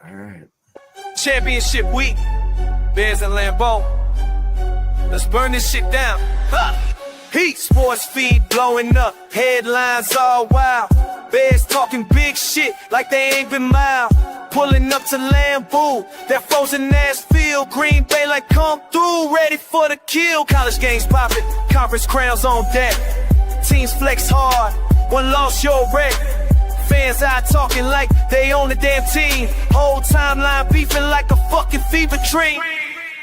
All right. Championship week. Bears and Lambeau. Let's burn this shit down. Ha! Heat sports feed blowing up. Headlines all wild. Bears talking big shit like they ain't been mild. Pulling up to Lambeau, that frozen ass field. Green Bay like come through, ready for the kill. College games popping, conference crowns on deck. Teams flex hard, one loss your wreck. Fans out talking like they own the damn team. Whole timeline beefing like a fucking fever dream.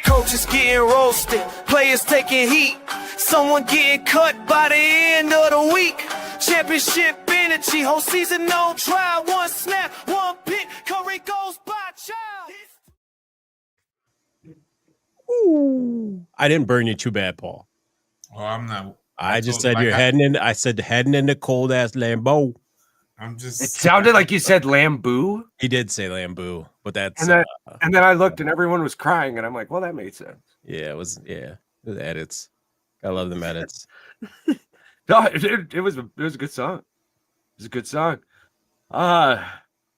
Coaches getting roasted, players taking heat. Someone getting cut by the end of the week. Championship energy, whole season on trial. One snap, one pick, Curry goes by child. Ooh. I didn't burn you too bad, Paul. Oh, I'm not. I just said you're heading in. I said heading into cold ass Lambeau. I'm just. It sounded like you said Lambeau. He did say Lambeau, but that's and then I looked and everyone was crying, and I'm like, well, that made sense. Yeah, it was the edits. I love them edits. No, it was a good song. It was a good song.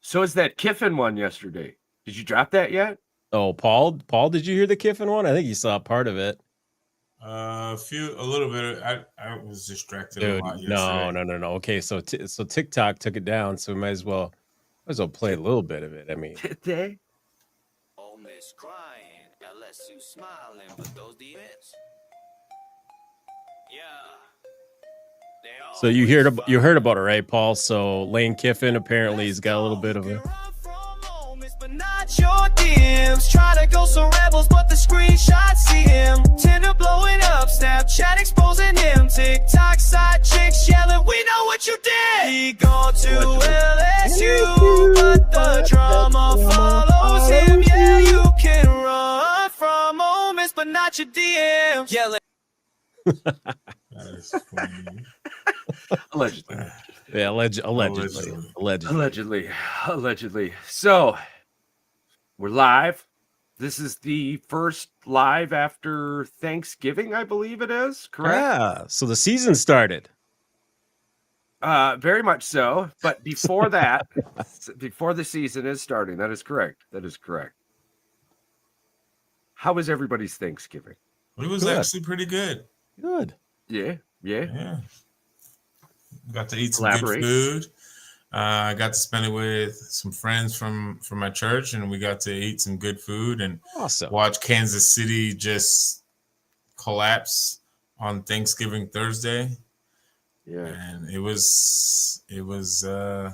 So is that Kiffin one yesterday? Did you drop that yet? Oh, Paul, did you hear the Kiffin one? I think you saw part of it. A little bit. I was distracted. Dude, a lot yesterday. no. Okay, so TikTok took it down, so we might as well play a little bit of it. I mean, Did they? Oh, Miss crying, LSU smiling, but those DMs. Yeah. so you heard about it, right, Paul? So Lane Kiffin apparently has got a little bit of a. But not your DMs. Try to go some rebels, but the screenshots see him. Tinder blowing up, Snapchat exposing him. TikTok side chicks yelling, we know what you did. He gone to LSU, but the drama follows him. Yeah, you can run from moments, but not your DMs. Yelling. That is funny. Allegedly. Yeah, Allegedly. So we're live. This is the first live after Thanksgiving, I believe it is. Correct? Yeah. So the season started. Very much so. But before that, before the season is starting, that is correct. How was everybody's Thanksgiving? It was actually pretty good. Good. Yeah. Got to eat some good food. I got to spend it with some friends from my church, and we got to eat some good food and watch Kansas City just collapse on Thanksgiving Thursday. Yeah, and it was good.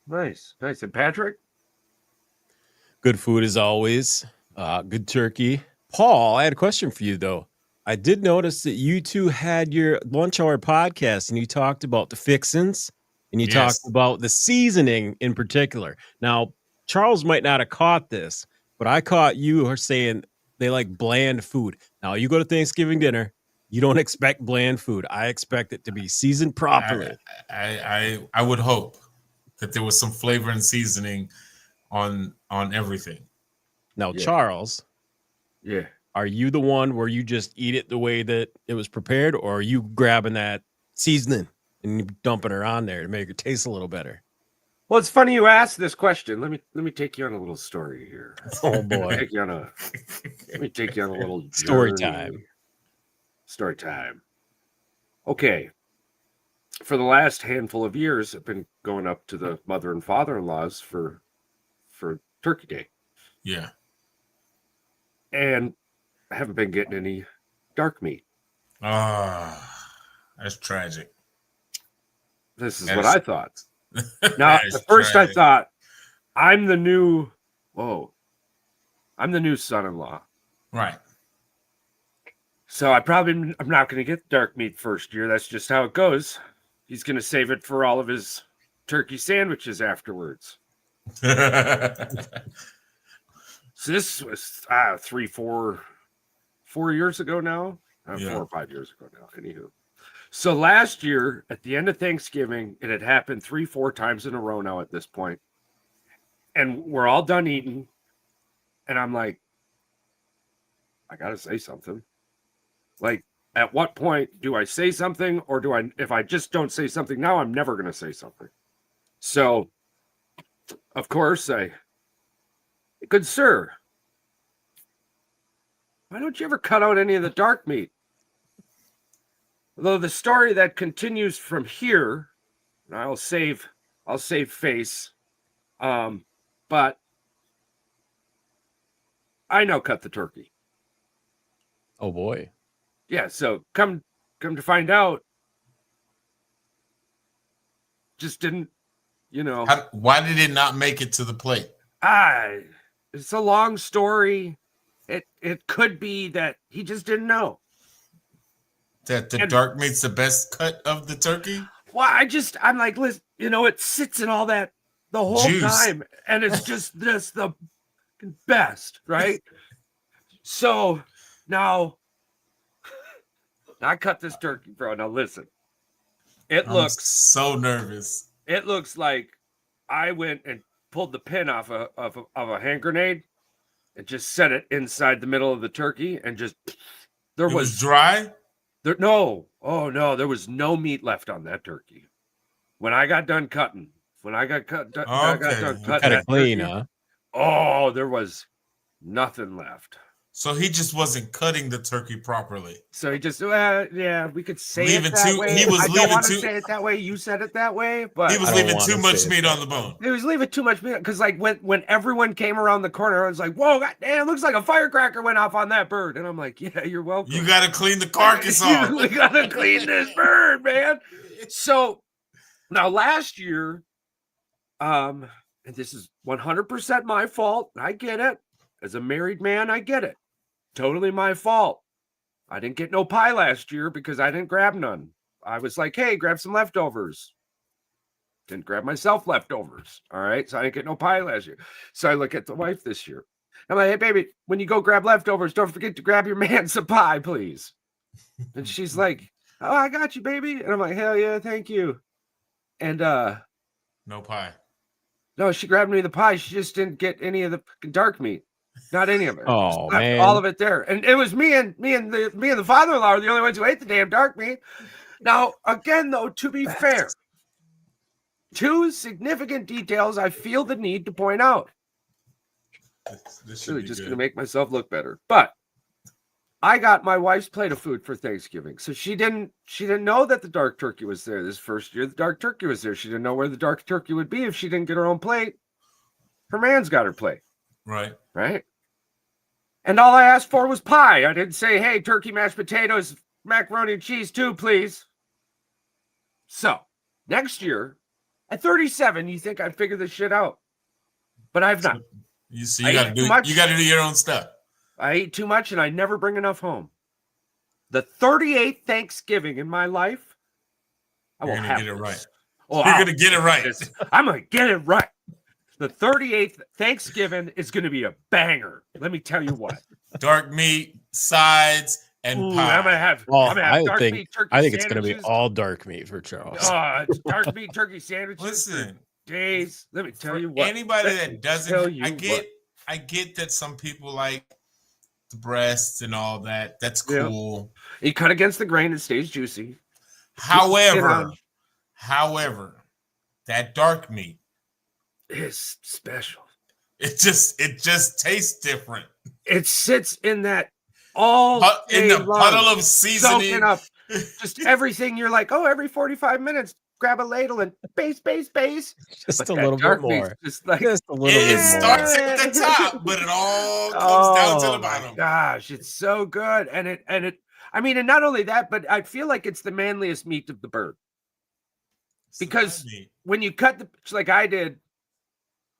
Nice. And Patrick? Good food as always. Good turkey. Paul, I had a question for you though. I did notice that you two had your lunch hour podcast and you talked about the fixins and you talked about the seasoning in particular. Now, Charles might not have caught this, but I caught you saying they like bland food. Now, you go to Thanksgiving dinner, you don't expect bland food. I expect it to be seasoned properly. I would hope that there was some flavor and seasoning on everything. Now, Charles. Yeah. Are you the one where you just eat it the way that it was prepared, or are you grabbing that seasoning and you dumping it on there to make it taste a little better? Well, it's funny you asked this question. Let me take you on a little story here. Oh boy. Let me take you on a little story journey. Story time. Okay. For the last handful of years, I've been going up to the mother and father-in-laws for Turkey Day. Yeah. And I haven't been getting any dark meat. That's tragic. This is what I thought. Now, at first tragic. I thought, I'm the new son-in-law. Right. So I'm not going to get dark meat first year. That's just how it goes. He's going to save it for all of his turkey sandwiches afterwards. So this was 4 years ago now. 4 or 5 years ago now. Anywho. So last year, at the end of Thanksgiving, it had happened 3-4 times in a row now at this point. And we're all done eating. And I'm like, I got to say something. Like, at what point do I say something? Or if I just don't say something now, I'm never going to say something. So of course, good sir, why don't you ever cut out any of the dark meat? Though the story that continues from here, and I'll save face, but I now cut the turkey. Oh boy. Yeah, so come to find out, just didn't, why did it not make it to the plate? It's a long story. It could be that he just didn't know that the dark meat's the best cut of the turkey. Well, I'm like, listen, it sits in all that the whole juice. Time, and it's just the best, right? So now I cut this turkey, bro. Now listen, I'm so nervous. It looks like I went and pulled the pin off of a hand grenade and just set it inside the middle of the turkey, and just it was dry. There was no meat left on that turkey when I got done cutting. I got done cutting it clean, huh? Oh, there was nothing left. So he just wasn't cutting the turkey properly. So he just, we could say it that way. I don't want to say it that way. You said it that way, but he was leaving too much meat on the bone. He was leaving too much meat because, like, when everyone came around the corner, I was like, "Whoa, goddamn! Looks like a firecracker went off on that bird." And I'm like, "Yeah, you're welcome. You got to clean the carcass off. We got to clean this bird, man." So now last year, and this is 100% my fault. I get it. As a married man, I get it. Totally my fault. I didn't get no pie last year because I didn't grab none. I was like, hey, grab some leftovers. Didn't grab myself leftovers. All right. So I didn't get no pie last year. So I look at the wife this year. I'm like, hey, baby, when you go grab leftovers, don't forget to grab your man some pie, please. And she's like, oh, I got you, baby. And I'm like, hell yeah, thank you. And no pie. No, she grabbed me the pie. She just didn't get any of the dark meat. Not any of it. Oh, man. All of it there. And it was me and the father-in-law are the only ones who ate the damn dark meat. Now, again, though, to be fair, two significant details I feel the need to point out. This really just going to make myself look better. But I got my wife's plate of food for Thanksgiving. So she didn't know that the dark turkey was there. This first year, the dark turkey was there. She didn't know where the dark turkey would be if she didn't get her own plate. Her man's got her plate. Right. And all I asked for was pie. I didn't say, hey, turkey, mashed potatoes, macaroni and cheese too, please. So next year, at 37, you think I'd figure this shit out. But I've not. You got to do your own stuff. I eat too much and I never bring enough home. The 38th Thanksgiving in my life, I will have get it right. Oh, you're going to get it right. I'm going to get it right. The 38th Thanksgiving is going to be a banger. Let me tell you what. Dark meat, sides, and pie. I'm going to have dark meat turkey I think it's going to be all dark meat for Charles. It's dark meat turkey sandwiches. Listen. Days. Let me tell you what. Anybody that doesn't, I get that some people like the breasts and all that. That's cool. You cut against the grain, it stays juicy. However, that dark meat is special. It just tastes different. It sits in that in the puddle of seasoning, soaking up just everything. You're like, oh, every 45 minutes, grab a ladle and base. Just a little bit more. Just a little bit more. It starts at the top, but it all comes down to the bottom. Gosh, it's so good. And it. I mean, and not only that, but I feel like it's the manliest meat of the bird. Because when you cut like I did,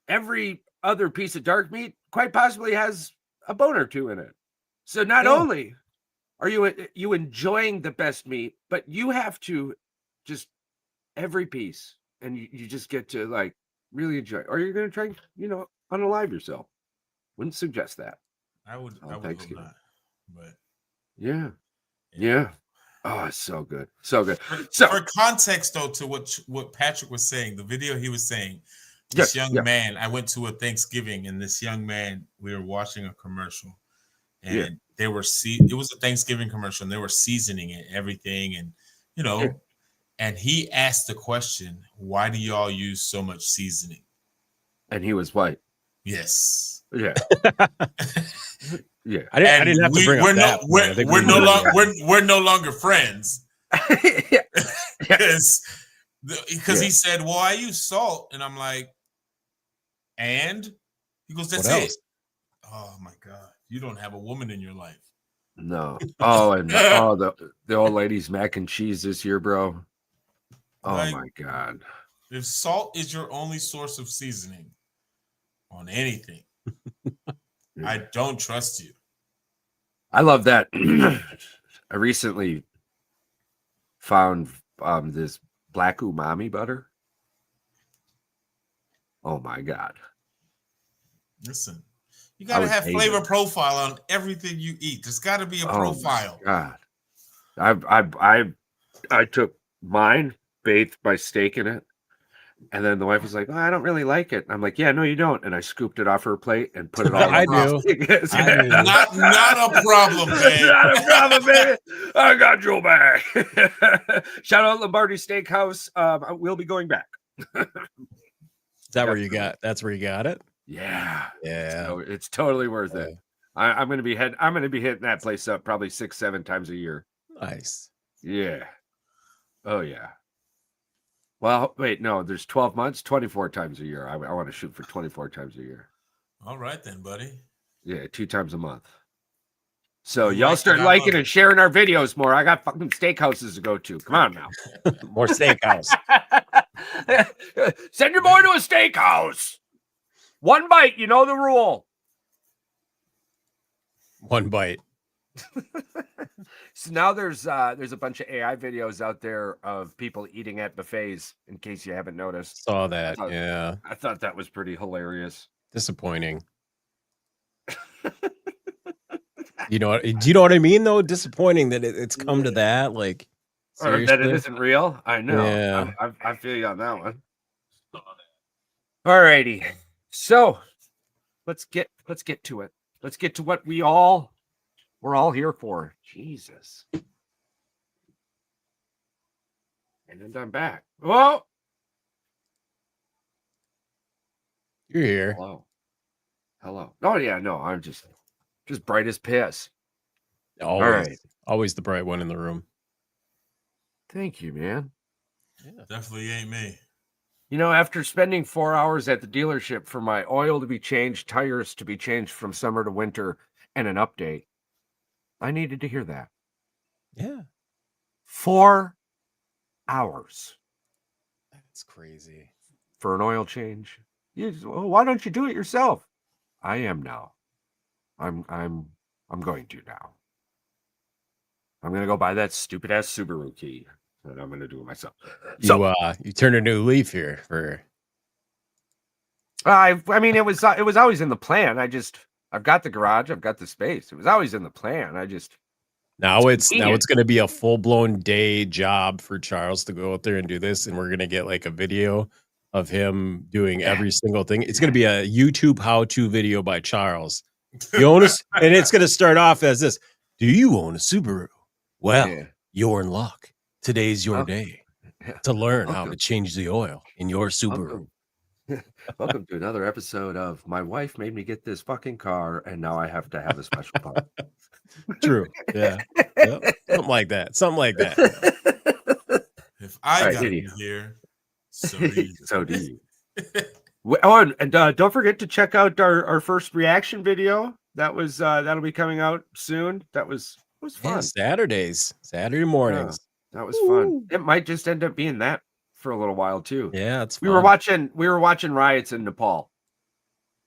every other piece of dark meat quite possibly has a bone or two in it. So not only are you enjoying the best meat, but you have to just every piece, and you just get to like really enjoy it. Or you're going to try, unalive yourself. Wouldn't suggest that. I would hope not. But yeah. Oh, it's so good. So good. So for context though, to what Patrick was saying, the video he was saying, this young man, I went to a Thanksgiving, and this young man, we were watching a commercial, and it was a Thanksgiving commercial, and they were seasoning it, everything, and and he asked the question, why do y'all use so much seasoning? and he was white. Yes. Yeah. Yeah. I didn't have to bring up that. We're no longer friends. Because he said, "Well, I use salt," and I'm like, "And?" He goes, "That's it." Oh my God, you don't have a woman in your life. No. Oh, and the old lady's mac and cheese this year, bro. Oh my God. If salt is your only source of seasoning on anything, I don't trust you. I love that. I recently found this black umami butter. Oh my God. Listen, you gotta have flavor profile on everything you eat. There's gotta be a profile. God. I took mine, bathed my steak in it. And then the wife was like, "Oh, I don't really like it." I'm like, "Yeah, no, you don't." And I scooped it off her plate and put it all. I do. Not a problem, babe. Not a problem, baby. I got your back. Shout out Lombardi Steakhouse. We'll be going back. Is that where you got? That's where you got it. Yeah. Yeah. It's totally worth it. I'm gonna be hitting that place up probably 6-7 times a year. Nice. Yeah. Oh yeah. Well, wait, no, there's 12 months, 24 times a year. I want to shoot for 24 times a year. All right then, buddy. Yeah, 2 times a month. So y'all start liking and sharing our videos more. I got fucking steakhouses to go to. Come on now. More steakhouse. Send your boy to a steakhouse. One bite, you know the rule. One bite. So now there's a bunch of AI videos out there of people eating at buffets, in case you haven't noticed. Saw that. I thought that was pretty hilarious. Disappointing. Do you know what I mean though? Disappointing that it's come to that. Like, or that it isn't real. I know. Yeah. I feel you on that one. All righty. So let's get to it. Let's get to what we're all here for. Jesus. And then I'm back. Whoa. You're here. Hello. Oh yeah, no, I'm just bright as piss. Always. All right. Always the bright one in the room. Thank you, man. Yeah, definitely ain't me. You know, after spending 4 hours at the dealership for my oil to be changed, tires to be changed from summer to winter, and an update, I needed to hear that. Yeah. 4 hours. That's crazy. For an oil change. Why don't you do it yourself? I am now. I'm going to now. I'm going to go buy that stupid ass Subaru key. And I'm going to do it myself. So you turned a new leaf here for. I mean, it was always in the plan. I've got the garage. I've got the space. It was always in the plan. Now it's going to be a full blown day job for Charles to go out there and do this. And we're going to get like a video of him doing every single thing. It's going to be a YouTube how-to video by Charles. You own and it's going to start off as this. Do you own a Subaru? Well, you're in luck. Today's your day to learn how to change the oil in your Subaru. Welcome to another episode of My Wife Made Me Get This Fucking Car, and now I have to have a special part. True. Yeah. Yep. Something like that. If I got you here, so do you. So do you. Oh, and don't forget to check out our first reaction video. That'll be coming out soon. It was fun. Yeah, Saturday mornings. That was fun. It might just end up being that for a little while too. Yeah, it's fun. We were watching riots in Nepal.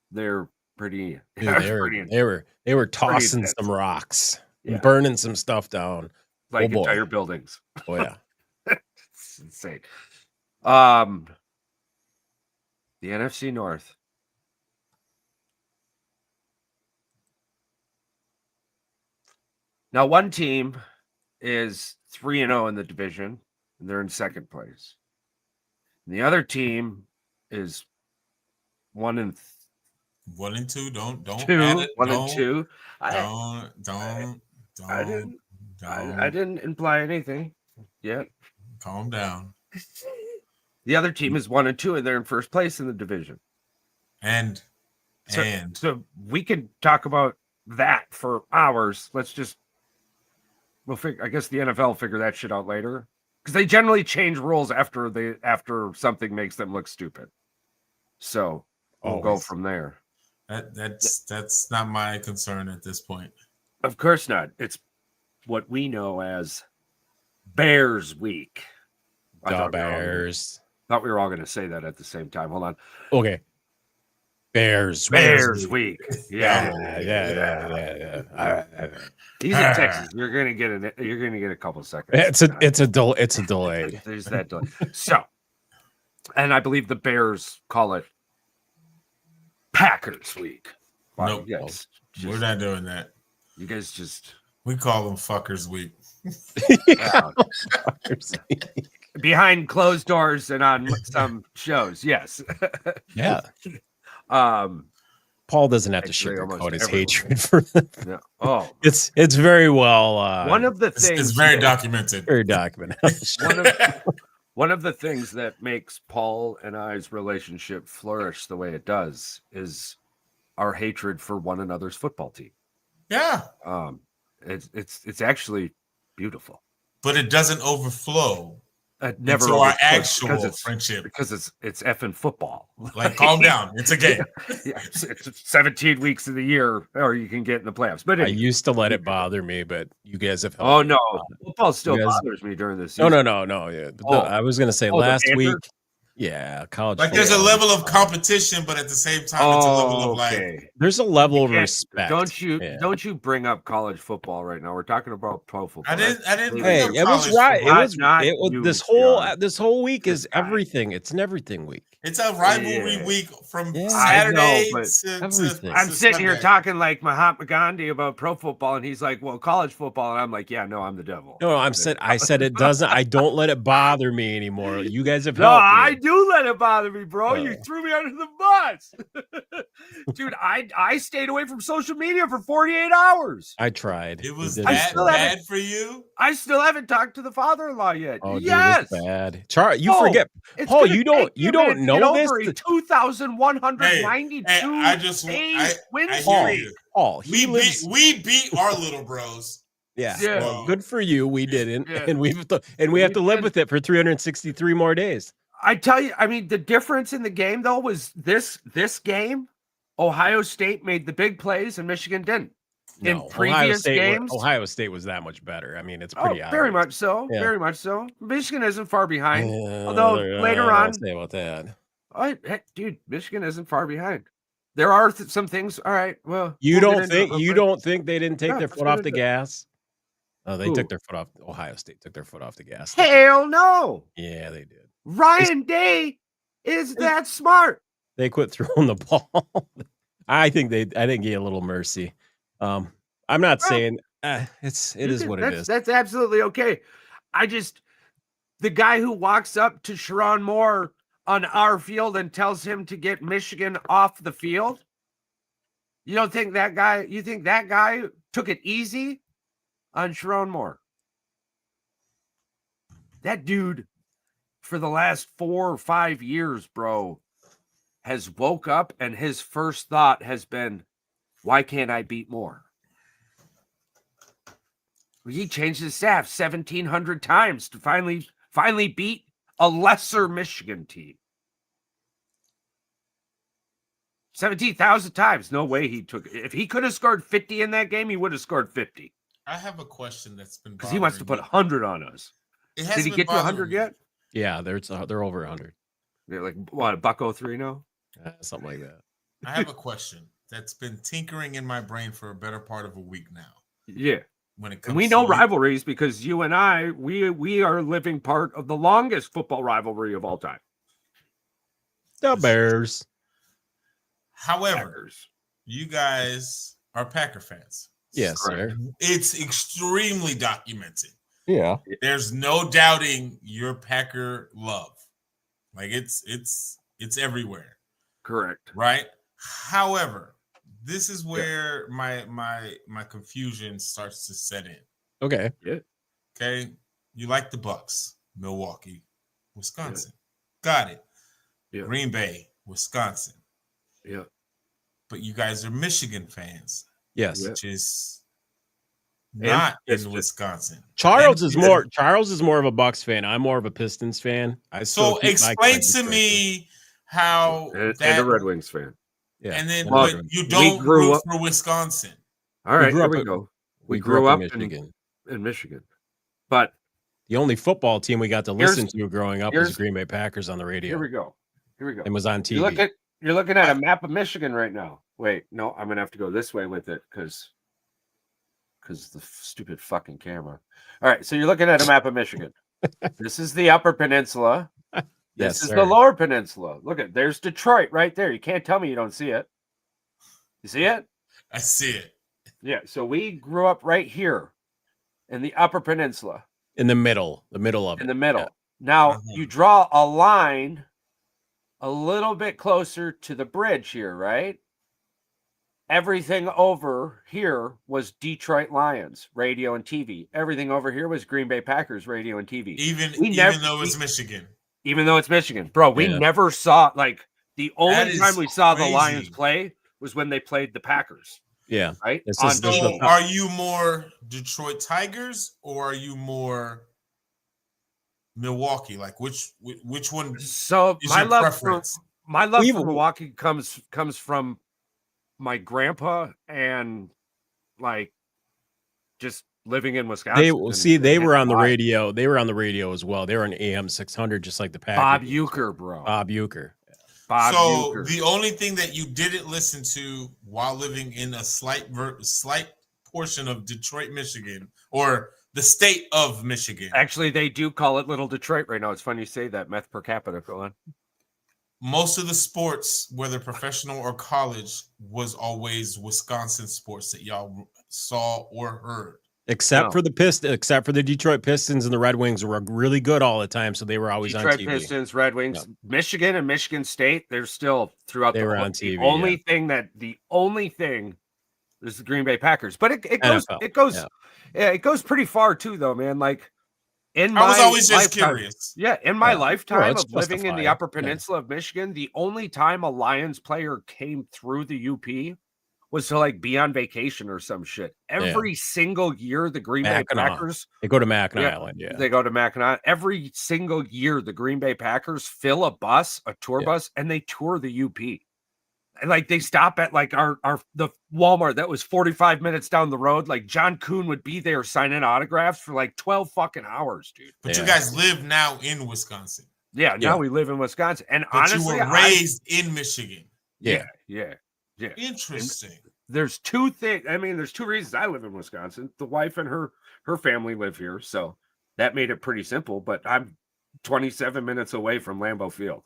They're pretty. Dude, they were tossing some rocks, and burning some stuff down, like entire buildings. Oh yeah, it's insane. The NFC North. Now, one team is 3-0 in the division, and they're in second place. And the other team is 1 and 2. Don't 2. Add it. 1 and 2. I didn't imply anything yet. Calm down. The other team is 1 and 2, and they're in first place in the division. So we could talk about that for hours. I guess the NFL will figure that shit out later, because they generally change rules after something makes them look stupid. So we'll go from there. That's not my concern at this point. Of course not. It's what we know as Bears Week. Bears. Thought we were all going to say that at the same time. Hold on. Okay. Bears Week. Yeah. All right. He's in Texas. You're gonna get a couple seconds. It's a delay. There's that delay. So, and I believe the Bears call it Packers Week. Nope. We're not doing that. You guys just we call them Fuckers Week. Behind closed doors and on some shows, yes. Yeah. Paul doesn't have to sugarcoat his hatred for them. Yeah. Oh, it's very well. One of the things it's very documented. Very documented. One of the things that makes Paul and I's relationship flourish the way it does is our hatred for one another's football team. Yeah. It's actually beautiful, but it doesn't overflow. Never into our actual friendship, because it's effing football. Like, calm down, it's a game. Yeah, it's 17 weeks of the year, or you can get in the playoffs. But I used to let it bother me, but you guys have. Oh no, football still bothers me during this season. No. Yeah, I was gonna say last week. Yeah, college. Like there's a level of competition, but at the same time, it's a level of like. There's a level of respect. Don't you bring up college football right now? We're talking about pro football. I didn't. Hey, it was right. It was this whole week is everything. It's an everything week. It's a rivalry week from Saturday to everything. I'm sitting here talking like Mahatma Gandhi about pro football, and he's like, "Well, college football," and I'm like, "Yeah, no, I'm the devil." No, I said it doesn't. I don't let it bother me anymore. You guys have helped me. I do let it bother me, bro. You threw me under the bus. Dude, I stayed away from social media for 48 hours. I tried. It was that bad for you? I still haven't talked to the father-in-law yet. Oh, yes. Dude, it's bad. Charlie, you forget. Paul, you don't know this. 2,192 win streak. Paul, we beat our little bros. Yeah. Well, good for you. We didn't, and we have to live with it for 363 more days. I tell you, I mean, the difference in the game though was this game, Ohio State made the big plays and Michigan didn't. In previous games, Ohio State was that much better. I mean, it's pretty obvious. Very much so. Yeah. Very much so. Michigan isn't far behind. Although later on, say about that. Dude, Michigan isn't far behind. There are some things. All right. Well, you don't think they didn't take their foot off the gas? Oh, they took their foot off. Ohio State took their foot off the gas. Hell no. Yeah, they did. Ryan Day is that smart. They quit throwing the ball. I think he had a little mercy. I'm not saying it is what it is. That's absolutely okay. The guy who walks up to Sharon Moore on our field and tells him to get Michigan off the field. You think that guy took it easy on Sharon Moore? That dude, for the last 4 or 5 years, bro, has woke up and his first thought has been, why can't I beat more? He changed his staff 1,700 times to finally beat a lesser Michigan team. 17,000 times. No way he took it. If he could have scored 50 in that game, he would have scored 50. I have a question that's been because he wants to put 100 on us. Did he get to 100 yet? Yeah, they're over 100. They're like what, $1.03 now? Something like that. I have a question that's been tinkering in my brain for a better part of a week now. Yeah. When it comes, and we know rivalries because you and I, we are living part of the longest football rivalry of all time. The Bears. However, you guys are Packer fans. Yes, sir. It's extremely documented. Yeah. There's no doubting your Packer love. Like it's everywhere. Correct. Right? However, this is where my confusion starts to set in. Okay. Yeah. Okay. You like the Bucks, Milwaukee, Wisconsin. Yeah. Got it. Yeah. Green Bay, Wisconsin. Yeah. But you guys are Michigan fans. Yes. Which is not in Wisconsin. Charles is more of a Bucks fan. I'm more of a Pistons fan. So explain to me how and a Red Wings fan. Yeah. And then but you don't root for Wisconsin. All right, here we go. We grew up in Michigan. But the only football team we got to listen to growing up was Green Bay Packers on the radio. Here we go. It was on TV. You're looking at a map of Michigan right now. Wait, no, I'm gonna have to go this way with it because the stupid fucking camera. All right, so you're looking at a map of Michigan. This is the Upper Peninsula. This is the Lower Peninsula. Look at there's Detroit right there. You can't tell me you don't see it. You see it? I see it. Yeah. So we grew up right here in the Upper Peninsula. In the middle of it. In the middle. Yeah. Now you draw a line a little bit closer to the bridge here, right? Everything over here was Detroit Lions radio and TV. Everything over here was Green Bay Packers radio and TV. Even though it's Michigan. Even though it's Michigan. Bro, we never saw, like, the only time we saw the Lions play was when they played the Packers. Yeah. Right? So are you more Detroit Tigers or are you more Milwaukee? Like which one? So my love for Milwaukee comes from my grandpa and like just living in Wisconsin. They were on the radio. They were on the radio as well. They were on AM 600, just like the Packers. Bob Uecker, bro. Bob Uecker. The only thing that you didn't listen to while living in a slight portion of Detroit, Michigan, or the state of Michigan. Actually, they do call it Little Detroit right now. It's funny you say that. Meth per capita. Go on. Most of the sports, whether professional or college, was always Wisconsin sports that y'all saw or heard. Except for the Detroit Pistons and the Red Wings were really good all the time, so they were always on TV. Detroit Pistons, Red Wings, Michigan and Michigan State, they're still throughout they the were whole, on TV. The only thing is the Green Bay Packers, but it goes pretty far too, though, man. Like I was always just curious. Yeah, in my lifetime of living in the Upper Peninsula of Michigan, the only time a Lions player came through the UP was to like be on vacation or some shit. Every single year, the Green Bay Packers they go to Mackinac Island. Yeah, they go to Mackinac. Every single year, the Green Bay Packers fill a tour bus, and they tour the UP. And like they stop at like the Walmart that was 45 minutes down the road. Like John Kuhn would be there signing autographs for like 12 fucking hours, dude. But you guys live now in Wisconsin. Yeah, now we live in Wisconsin, and but honestly, you were raised in Michigan. Yeah. Interesting. And there's two things. I mean, there's two reasons I live in Wisconsin. The wife and her family live here, so that made it pretty simple. But I'm 27 minutes away from Lambeau Field.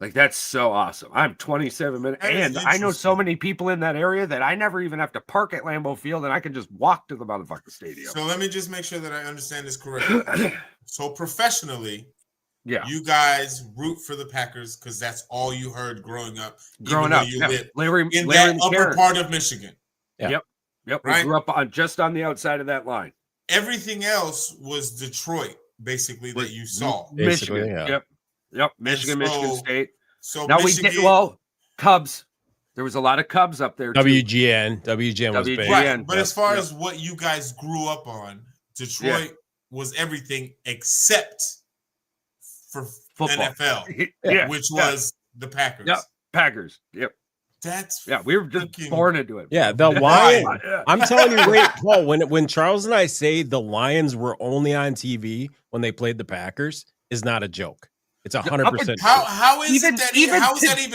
Like, that's so awesome. I'm 27 minutes, and I know so many people in that area that I never even have to park at Lambeau Field, and I can just walk to the motherfucking stadium. So let me just make sure that I understand this correctly. So professionally, you guys root for the Packers because that's all you heard growing up. You lived in that upper part of Michigan. Yeah. Yep. Right? We grew up just on the outside of that line. Everything else was Detroit, basically, that you saw. Michigan. Yep. Michigan State. So now Cubs. There was a lot of Cubs up there. WGN was big. Right. But as far as what you guys grew up on, Detroit was everything except for football. NFL, which was the Packers. Yep. Packers. Yep. We were just born into it. Yeah, the Lions. I'm telling you, wait, Paul, when Charles and I say the Lions were only on TV when they played the Packers is not a joke. It's 100%. How is that even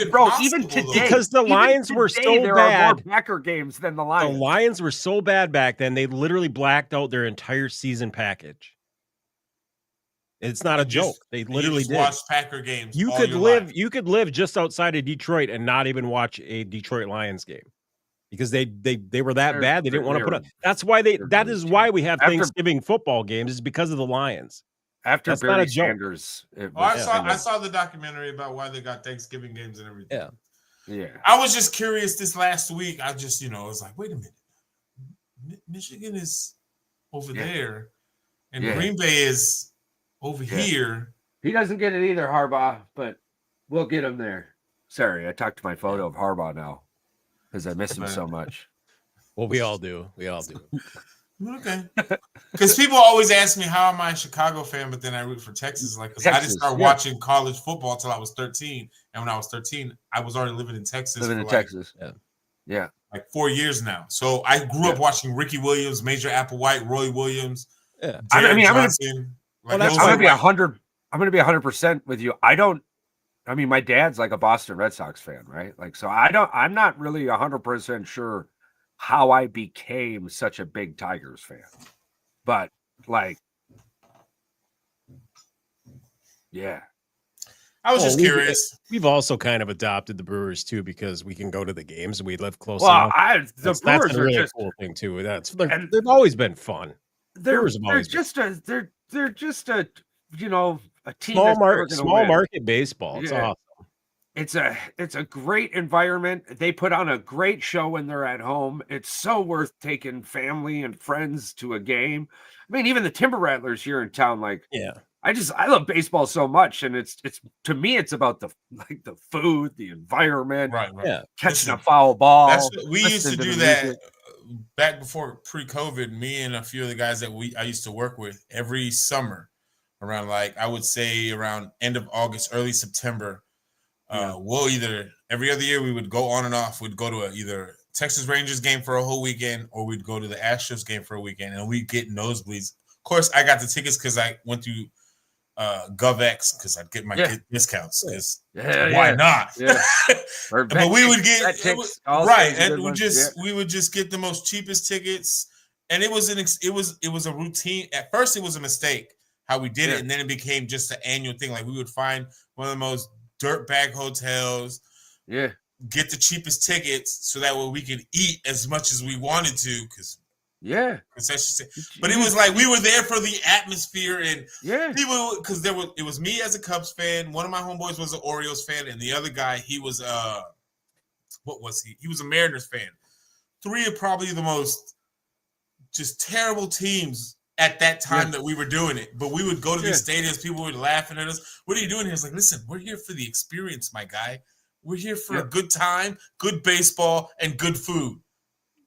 possible? Even today, because the Lions were so bad. There are more Packer games than the Lions. The Lions were so bad back then; they literally blacked out their entire season package. It's not a joke. They literally did. Watch Packer games. You could live just outside of Detroit and not even watch a Detroit Lions game because they were that bad. They didn't want to put up. That's why that is why we have Thanksgiving football games, is because of the Lions. After That's Barry not a joke. Sanders, I saw the documentary about why they got Thanksgiving games and everything. Yeah. I was just curious this last week. I just, I was like, wait a minute, Michigan is over there, and Green Bay is over here. He doesn't get it either, Harbaugh, but we'll get him there. Sorry, I talked to my photo of Harbaugh now because I miss him so much. Well, we all do. We all do. Okay. Because people always ask me how am I a Chicago fan, but then I root for Texas. Like, because I didn't start watching college football until I was 13, and when I was 13, I was already living in Texas. Texas, like 4 years now. So I grew up watching Ricky Williams, Major Applewhite, Roy Williams, Jared Johnson. I'm gonna be 100. I'm gonna be 100% with you. I mean, my dad's like a Boston Red Sox fan, right? Like, so I'm not really 100% sure how I became such a big Tigers fan, but like, yeah. I was just curious. We've also kind of adopted the Brewers too because we can go to the games and we live close enough. That's a really cool thing too. They've always been fun. They're just a a team. Small market baseball. It's awesome. It's a great environment. They put on a great show when they're at home. It's so worth taking family and friends to a game. I mean, even the Timber Rattlers here in town, like, I love baseball so much, and it's to me, it's about the food, the environment, right. Catching a foul ball. We used to do that back before pre-COVID. Me and a few of the guys that I used to work with every summer, around I would say around end of August, early September. We'll either every other year we would go on and off. We'd go to either Texas Rangers game for a whole weekend, or we'd go to the Astros game for a weekend, and we'd get nosebleeds. Of course, I got the tickets because I went through GovX because I'd get my discounts. Why not? Yeah. But we would get and we would just get the most cheapest tickets, and it was a routine. At first, it was a mistake how we did it, and then it became just an annual thing. Like we would find one of the most dirtbag hotels, get the cheapest tickets so that way we could eat as much as we wanted to, but it was like we were there for the atmosphere and people, because it was me as a Cubs fan, one of my homeboys was an Orioles fan, and the other guy, he was what was he? He was a Mariners fan. Three of probably the most just terrible teams at that time that we were doing it. But we would go to these stadiums, people were laughing at us. What are you doing here? It's like, listen, we're here for the experience, my guy. We're here for a good time, good baseball, and good food.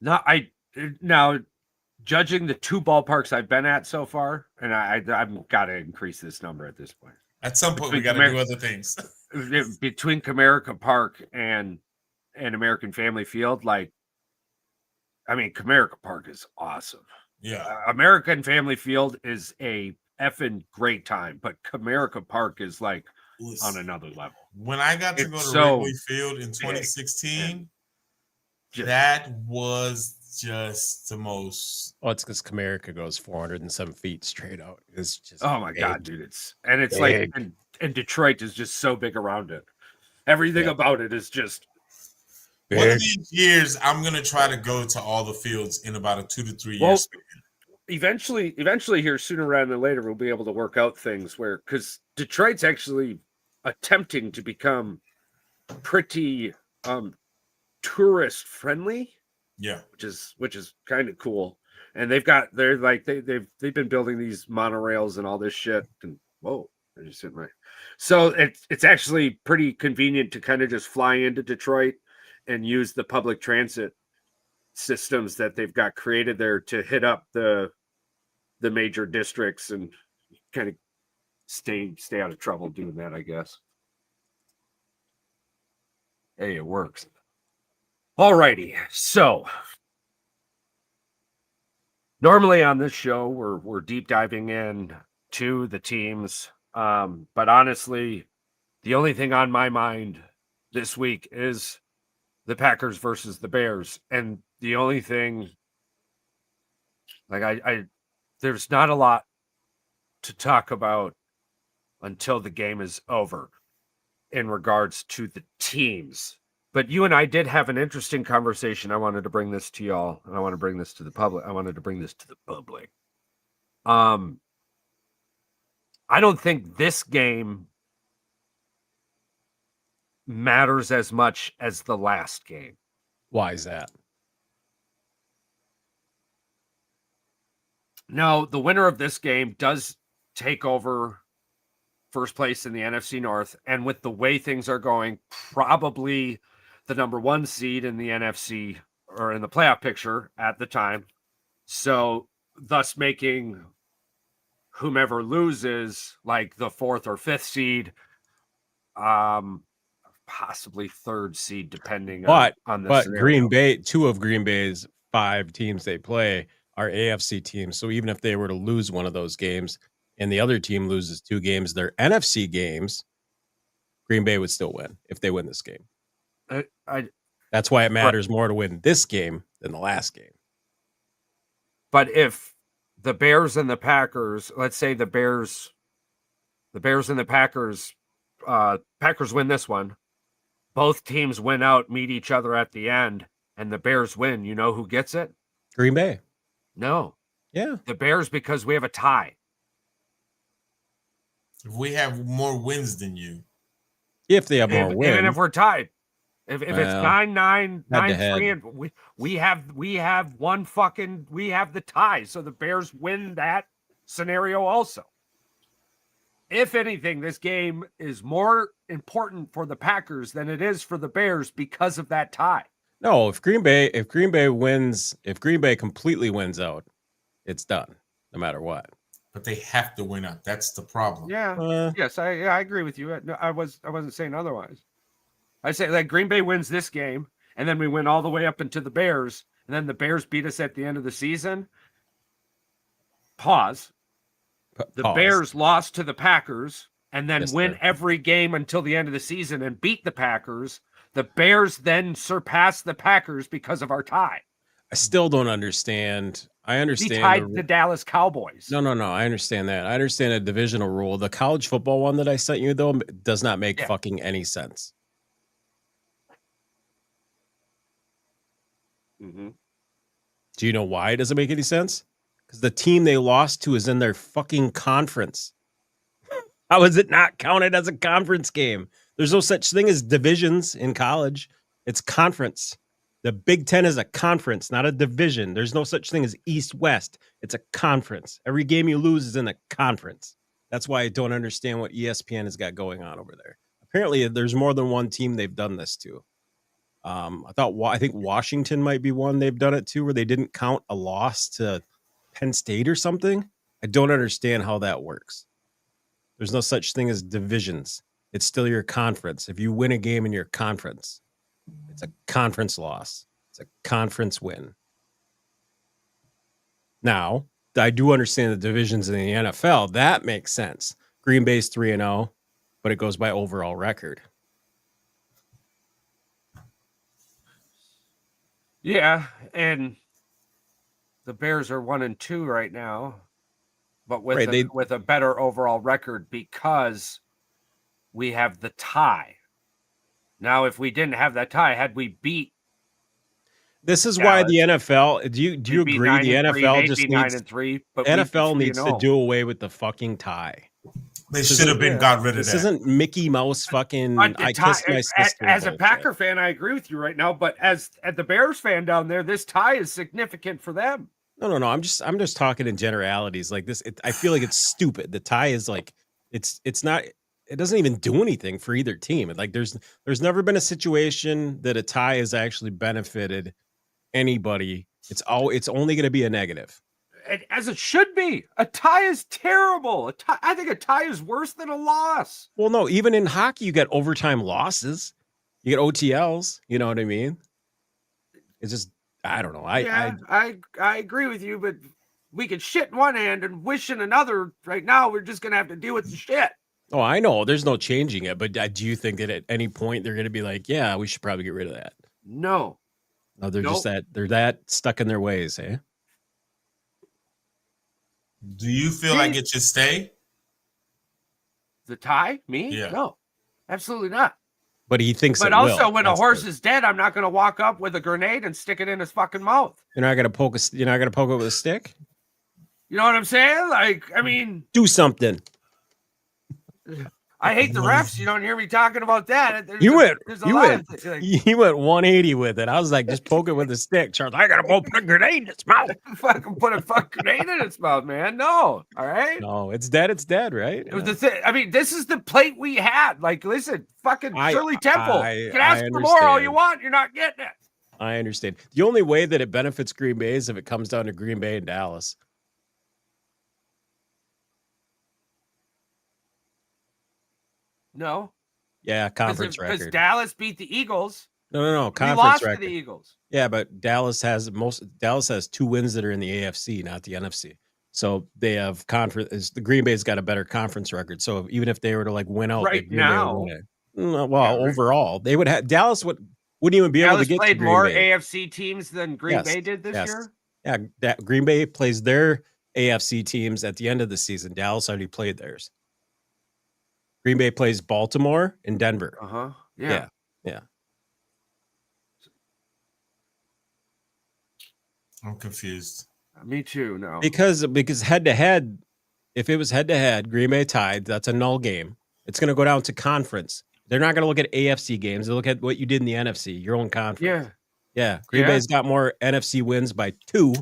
Now, judging the two ballparks I've been at so far, and I've got to increase this number at this point. At some point, we got to do other things. Between Comerica Park and American Family Field, Comerica Park is awesome. Yeah. American Family Field is a effing great time, but Comerica Park is on another level. When I got to go to Wrigley Field in 2016, that was just the most. Oh, it's because Comerica goes 407 feet straight out. It's just my god, dude! It's big. And Detroit is just so big around it. Everything about it is just. Big. One of these years, I'm gonna try to go to all the fields in about a 2 to 3 years. Eventually, here sooner rather than later, we'll be able to work out things because Detroit's actually attempting to become pretty tourist friendly. Yeah, which is kind of cool. And they've been building these monorails and all this shit. And I just hit my. So it's actually pretty convenient to kind of just fly into Detroit and use the public transit systems that they've got created there to hit up the major districts and kind of stay out of trouble doing that, I guess. Hey, it works. Alrighty, so normally on this show we're deep diving in to the teams, but honestly, the only thing on my mind this week is the Packers versus the Bears, and the only thing, there's not a lot to talk about until the game is over in regards to the teams. But you and I did have an interesting conversation. I wanted to bring this to y'all, and I want to bring this to the public. I wanted to bring this to the public. I don't think this game matters as much as the last game. Why is that? No, the winner of this game does take over first place in the NFC North, and with the way things are going, probably the number 1 seed in the NFC or in the playoff picture at the time. So thus making whomever loses like the 4th or 5th seed, possibly 3rd seed, depending on the but scenario. Green Bay, 2 of Green Bay's 5 teams they play are AFC teams. So even if they were to lose one of those games and the other team loses 2 games, their NFC games, Green Bay would still win if they win this game. That's why it matters more to win this game than the last game. But if the Bears and the Packers, let's say the Bears and the Packers win this one, both teams win out, meet each other at the end, and the Bears win, you know who gets it? Green Bay. No. Yeah. The Bears, because we have a tie. If we have more wins than you. If they have more wins. Even if we're tied. If it's 9-9, 9-3, and we have one fucking, we have the tie. So the Bears win that scenario also. If anything, this game is more important for the Packers than it is for the Bears because of that tie. No, if Green Bay completely wins out, it's done, no matter what. But they have to win out. That's the problem. Yeah. Yes, I agree with you. I wasn't saying otherwise. I say like Green Bay wins this game, and then we win all the way up into the Bears, and then the Bears beat us at the end of the season. Pause. The Bears lost to the Packers and then win every game until the end of the season and beat the Packers. The Bears then surpass the Packers because of our tie. I still don't understand. I understand. He tied the Dallas Cowboys. No. I understand that. I understand a divisional rule. The college football one that I sent you, though, does not make fucking any sense. Mm-hmm. Do you know why it doesn't make any sense? Because the team they lost to is in their fucking conference. How is it not counted as a conference game? There's no such thing as divisions in college. It's conference. The Big Ten is a conference, not a division. There's no such thing as East-West. It's a conference. Every game you lose is in a conference. That's why I don't understand what ESPN has got going on over there. Apparently, there's more than one team they've done this to. I think Washington might be one they've done it to, where they didn't count a loss to Penn State or something. I don't understand how that works. There's no such thing as divisions. It's still your conference. If you win a game in your conference, it's a conference loss. It's a conference win. Now, I do understand the divisions in the NFL. That makes sense. Green Bay's 3-0, but it goes by overall record. Yeah, and the Bears are 1-2 right now, but with a better overall record because we have the tie. Now, if we didn't have that tie, had we beat, this is why the NFL. Do you agree? The NFL just needs 9-3, but NFL needs to do away with the fucking tie. They should have got rid of that. This isn't Mickey Mouse fucking. I kissed my sister. As a Packer fan, I agree with you right now. But as the Bears fan down there, this tie is significant for them. No. I'm just talking in generalities. Like this, I feel like it's stupid. The tie is like it's not. It doesn't even do anything for either team. Like there's never been a situation that a tie has actually benefited anybody. It's only going to be a negative. As it should be. A tie is terrible. I think a tie is worse than a loss. Well, no, even in hockey, you get overtime losses. You get OTLs. You know what I mean? It's just, I don't know. I agree with you, but we can shit in one hand and wish in another. Right now, we're just going to have to deal with the shit. Oh, I know. There's no changing it. But do you think that at any point they're going to be like, yeah, we should probably get rid of that? No. No, they're that stuck in their ways, eh? Do you feel like it should stay? The tie? Me? Yeah. No, absolutely not. But he thinks But also, when a horse is dead, I'm not going to walk up with a grenade and stick it in his fucking mouth. You're not going to poke it with a stick? You know what I'm saying? Like, I mean, do something. I hate the refs. You don't hear me talking about that. You went 180 with it. I was like, just poke it with a stick, Charles. I gotta go put a grenade in its mouth. Fucking put a grenade in its mouth, man. No, all right. No, it's dead. It's dead, right? It was the thing. I mean, this is the plate we had. Like, listen, fucking Shirley Temple. You can ask for more all you want. You're not getting it. I understand. The only way that it benefits Green Bay is if it comes down to Green Bay and Dallas. No. Yeah, conference record. Because Dallas beat the Eagles. No. Conference we lost record. to the Eagles. Yeah, but Dallas has 2 wins that are in the AFC, not the NFC. So they have conference. The Green Bay's got a better conference record. So even if they were to like win out right now, overall, they would have Dallas wouldn't even be able to get played to Green more Bay. AFC teams than Green Bay did this year. Yeah, Green Bay plays their AFC teams at the end of the season. Dallas already played theirs. Green Bay plays Baltimore and Denver. Yeah. I'm confused. Me too. No, because head to head, if it was head to head, Green Bay tied. That's a null game. It's going to go down to conference. They're not going to look at AFC games. They look at what you did in the NFC, your own conference. Yeah. Green Bay's got more NFC wins by 2.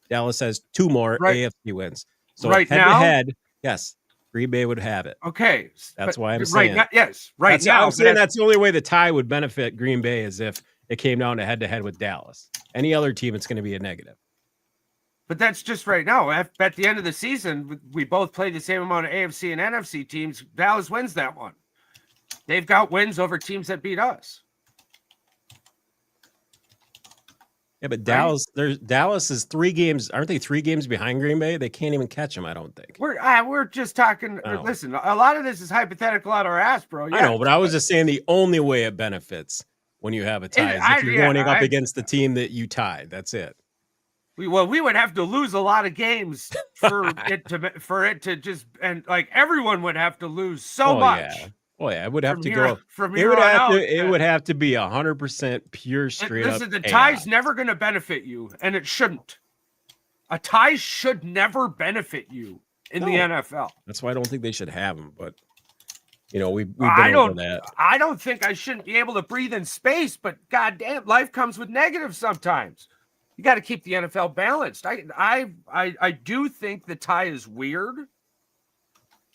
Dallas has 2 more AFC wins. So head to head, yes. Green Bay would have it. Okay. That's why I'm saying. I'm saying that's the only way the tie would benefit Green Bay is if it came down to head-to-head with Dallas. Any other team, it's going to be a negative. But that's just right now. At the end of the season, we both played the same amount of AFC and NFC teams. Dallas wins that one. They've got wins over teams that beat us. Yeah, but Dallas is 3 games. Aren't they 3 games behind Green Bay? They can't even catch them, I don't think. We're just talking. Listen, a lot of this is hypothetical out our ass, bro. Yeah, I know, but I was just saying the only way it benefits when you have a tie is if you're going up against the team that you tied. That's it. We would have to lose a lot of games for it to just, and like everyone would have to lose so much. Yeah. Oh yeah, it would have to go from here on out. It would have to be 100% pure straight up. Listen, the tie's never going to benefit you, and it shouldn't. A tie should never benefit you in the NFL. That's why I don't think they should have them. But we've been over that. I don't think I shouldn't be able to breathe in space. But goddamn, life comes with negatives sometimes. You got to keep the NFL balanced. I do think the tie is weird.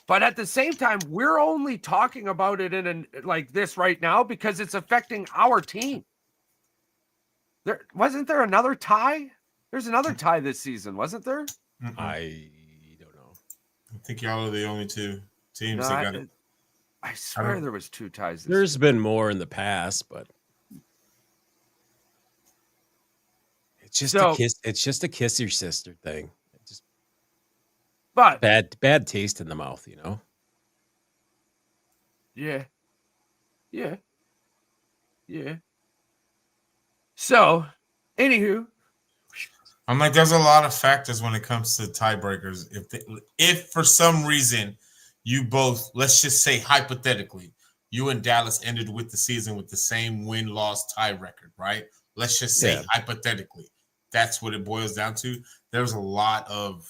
But at the same time, we're only talking about it like this right now because it's affecting our team. Wasn't there another tie? There's another tie this season, wasn't there? I don't know. I think y'all are the only 2 teams that got it. I swear there was 2 ties. There's been more in the past, but it's just a kiss. It's just a kiss your sister thing. But bad taste in the mouth, Yeah. So, anywho, I'm like, there's a lot of factors when it comes to tiebreakers. If for some reason you both, let's just say hypothetically, you and Dallas ended with the season with the same win-loss tie record, right? Let's just say hypothetically, that's what it boils down to. There's a lot of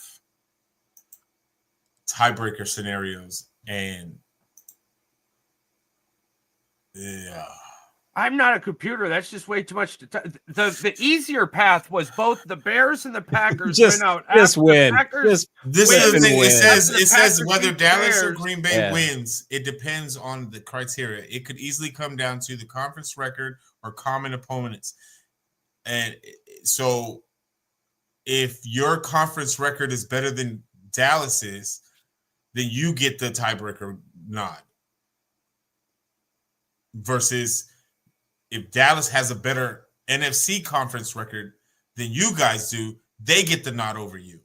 tiebreaker scenarios, and I'm not a computer. That's just way too much to the easier path was both the Bears and the Packers win out. This win. This is the thing. It says whether Dallas or Green Bay wins. It depends on the criteria. It could easily come down to the conference record or common opponents. And so if your conference record is better than Dallas's, then you get the tiebreaker nod. Versus if Dallas has a better NFC conference record than you guys do, they get the nod over you.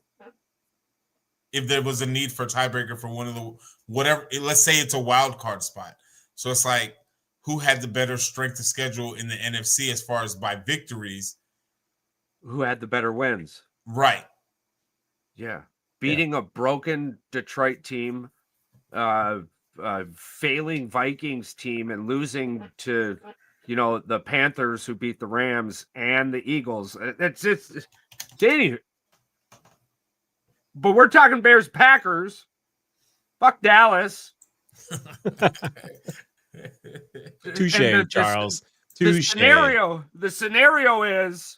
If there was a need for a tiebreaker for one of the whatever, let's say it's a wild card spot. So it's like who had the better strength of schedule in the NFC as far as by victories? Who had the better wins? Right. Yeah. Beating a broken Detroit team, failing Vikings team, and losing to, the Panthers who beat the Rams and the Eagles. It's Danny. But we're talking Bears Packers. Fuck Dallas. Touche, Charles. Touche. The scenario is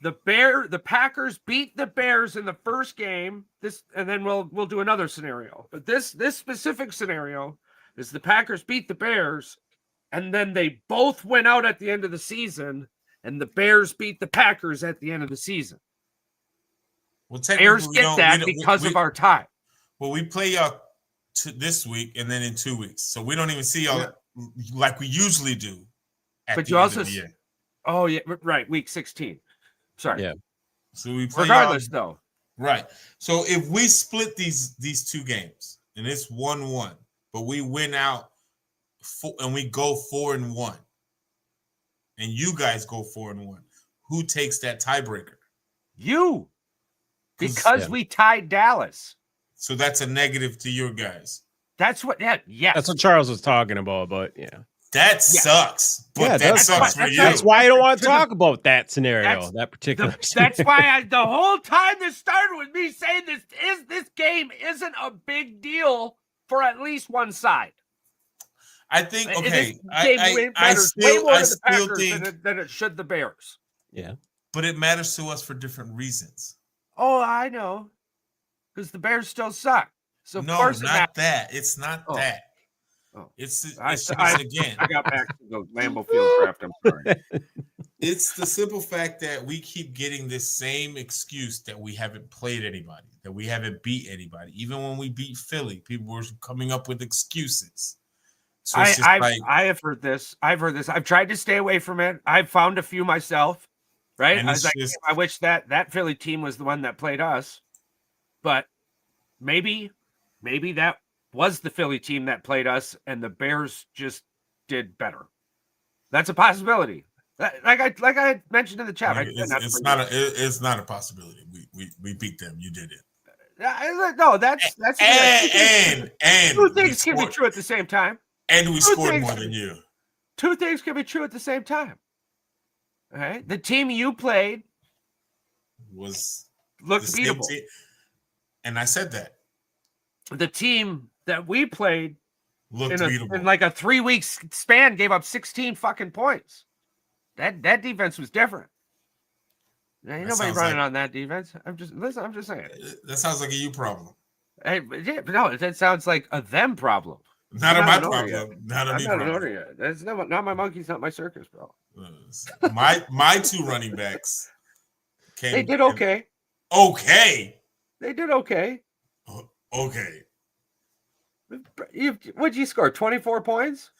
the Packers beat the Bears in the first game. And then we'll do another scenario. But this specific scenario is the Packers beat the Bears, and then they both went out at the end of the season, and the Bears beat the Packers at the end of the season. Well, Bears get that because of our tie. Well, we play y'all this week and then in 2 weeks, so we don't even see y'all like we usually do. But you also, oh yeah, right, week 16. Sorry. Yeah. So we play regardless though. Right. So if we split these two games and it's 1-1, but we win out and we go 4-1, and you guys go 4-1, who takes that tiebreaker? You. Because we tied Dallas. So that's a negative to your guys. That's what. Yeah. That's what Charles was talking about. But that sucks. But that sucks for you. That's why I don't want to talk about that scenario. That particular. That's why the whole time this started with me saying this game isn't a big deal for at least one side. I think I still think than it should the Bears. Yeah, but it matters to us for different reasons. Oh, I know, because the Bears still suck. So no, of course not that. It's not that. Oh. It's again. I got back to the Lambeau Field draft. I'm sorry. It's the simple fact that we keep getting this same excuse that we haven't played anybody, that we haven't beat anybody. Even when we beat Philly, people were coming up with excuses. So I have heard this. I've tried to stay away from it. I've found a few myself. Right? I wish that Philly team was the one that played us, but maybe that was the Philly team that played us, and the Bears just did better. That's a possibility. Like I mentioned in the chat, it's not a possibility. We beat them. You did it. No, that's and two things can be true at the same time. And we scored more than you. Two things can be true at the same time. All right, the team you played looked beatable, and I said that. The team that we played looked beatable in like a 3-week span, gave up 16 fucking points. That defense was different. There ain't nobody running on that defense. I'm just saying. That sounds like a you problem. Hey, yeah, but no, that sounds like a them problem. Not a my problem. Not a me problem. That's not my monkeys, not my circus, bro. My two running backs they did okay. Okay. They did okay. Okay. What'd you score? 24 points?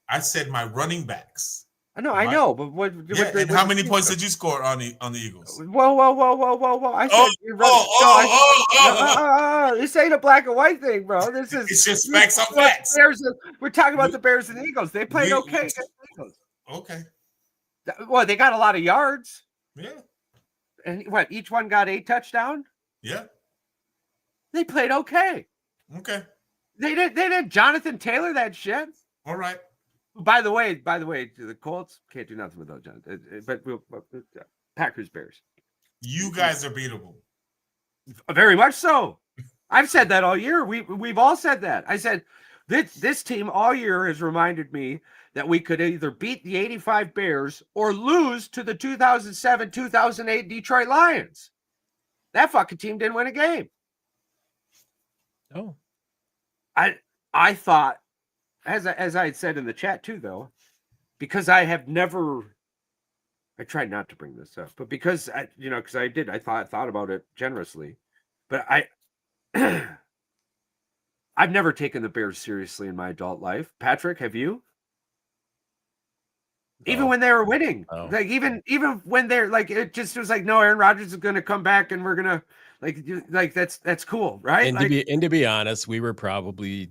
I said my running backs. I know, but what? Yeah, and how many points did you score on the Eagles? Whoa! I said, this ain't a black and white thing, bro. It's just facts on facts. We're talking about the Bears and the Eagles. They played okay against the Eagles. Okay. Well, they got a lot of yards. Yeah. And what? Each one got 8 touchdowns. Yeah. They played okay. Okay. They did Jonathan Taylor that shit. All right. By the way, the Colts can't do nothing with those, John. But Packers, Bears. You guys are beatable. Very much so. I've said that all year. We've all said that. I said this team all year has reminded me that we could either beat the 85 Bears or lose to the 2007-2008 Detroit Lions. That fucking team didn't win a game. Oh. I thought, as I had said in the chat too, though, because I tried not to bring this up, but because I thought about it generously, but I've never taken the Bears seriously in my adult life. Patrick, have you? Even when they were winning, like even when they're like, it just was like, no, Aaron Rodgers is going to come back and we're going to like that's cool, right? And to be honest, we were probably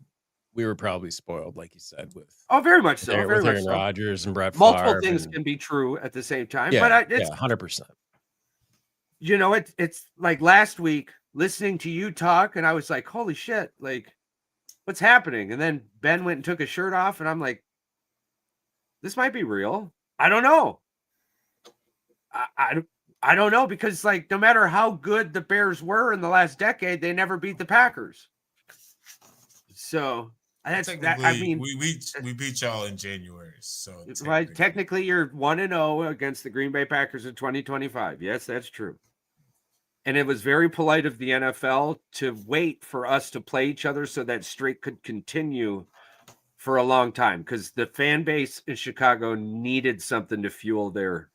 spoiled, like you said, with very much so. With Aaron Rodgers and Brett Multiple Favre things can be true at the same time, but it's 100%. You know, it's like last week listening to you talk, and I was like, holy shit, like what's happening? And then Ben went and took his shirt off, and I'm like, this might be real. I don't know. I don't know, because like no matter how good the Bears were in the last decade, they never beat the Packers. So that's that. Technically, I mean, we beat y'all in January, so technically you're 1-0 against the Green Bay Packers in 2025. Yes, that's true. And it was very polite of the NFL to wait for us to play each other so that streak could continue for a long time, because the fan base in Chicago needed something to fuel their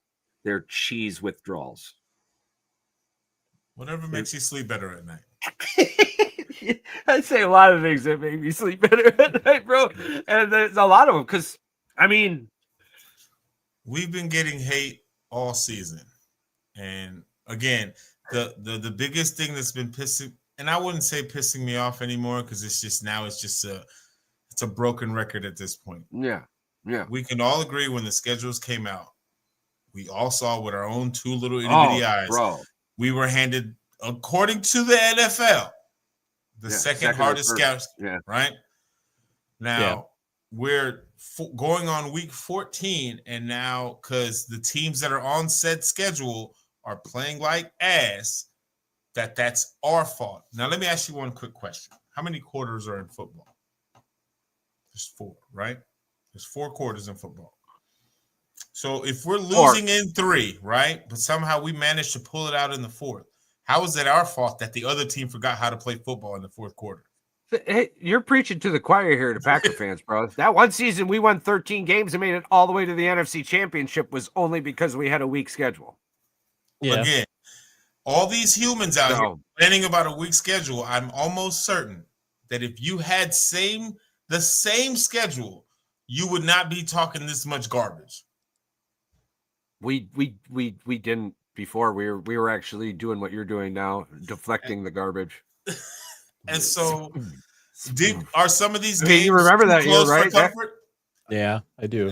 cheese withdrawals. Whatever makes you sleep better at night. I'd say a lot of things that make me sleep better at night, bro. And there's a lot of them, because, I mean, we've been getting hate all season. And again, the biggest thing that's been pissing, and I wouldn't say pissing me off anymore, because it's a broken record at this point. Yeah. We can all agree when the schedules came out, we all saw with our own two little itty-bitty eyes. Bro. We were handed, according to the NFL, the second hardest schedule, right? Now, we're going on week 14, and now, because the teams that are on said schedule are playing like ass, that's our fault. Now, let me ask you one quick question. How many quarters are in football? There's 4, right? There's 4 quarters in football. So if we're losing in 3, right, but somehow we managed to pull it out in the 4th, how is it our fault that the other team forgot how to play football in the 4th quarter? Hey, you're preaching to the choir here to Packer fans, bro. That one season we won 13 games and made it all the way to the NFC Championship was only because we had a weak schedule. Yeah. Again, all these humans out here complaining about a weak schedule, I'm almost certain that if you had the same schedule, you would not be talking this much garbage. We didn't before. We were actually doing what you're doing now, deflecting the garbage. And so, are some of these games? You remember that year, right? Yeah, I do.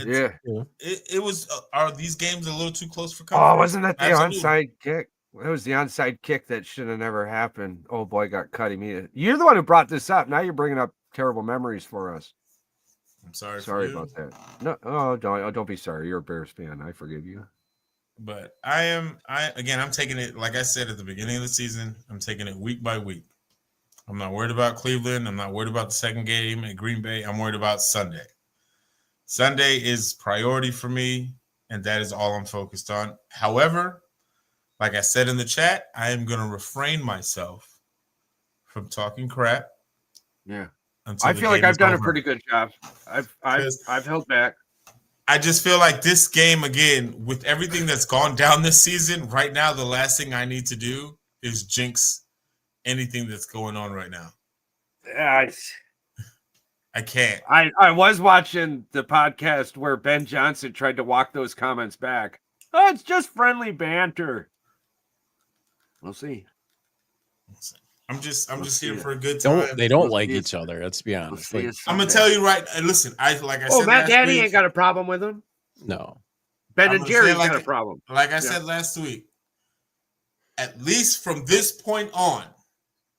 It was. Are these games a little too close for comfort? Oh, wasn't that the onside kick? It was the onside kick that should have never happened. Oh boy, got cut immediately. You're the one who brought this up. Now you're bringing up terrible memories for us. I'm sorry. Sorry about that. No, don't be sorry. You're a Bears fan. I forgive you. But I'm taking it, like I said at the beginning of the season, I'm taking it week by week. I'm not worried about Cleveland. I'm not worried about the second game at Green Bay. I'm worried about Sunday. Sunday is priority for me, and that is all I'm focused on. However, like I said in the chat, I am going to refrain myself from talking crap. Yeah. I feel like I've done a pretty good job. I've held back. I just feel like this game, again, with everything that's gone down this season, right now, the last thing I need to do is jinx anything that's going on right now. I can't. I was watching the podcast where Ben Johnson tried to walk those comments back. Oh, it's just friendly banter. We'll see. I'm just here for a good time. They don't like each other. Let's be honest. I'm gonna tell you right. Listen, I said. Matt Daddy ain't got a problem with him. No. Ben and Jerry's got a problem. Like I said last week, at least from this point on,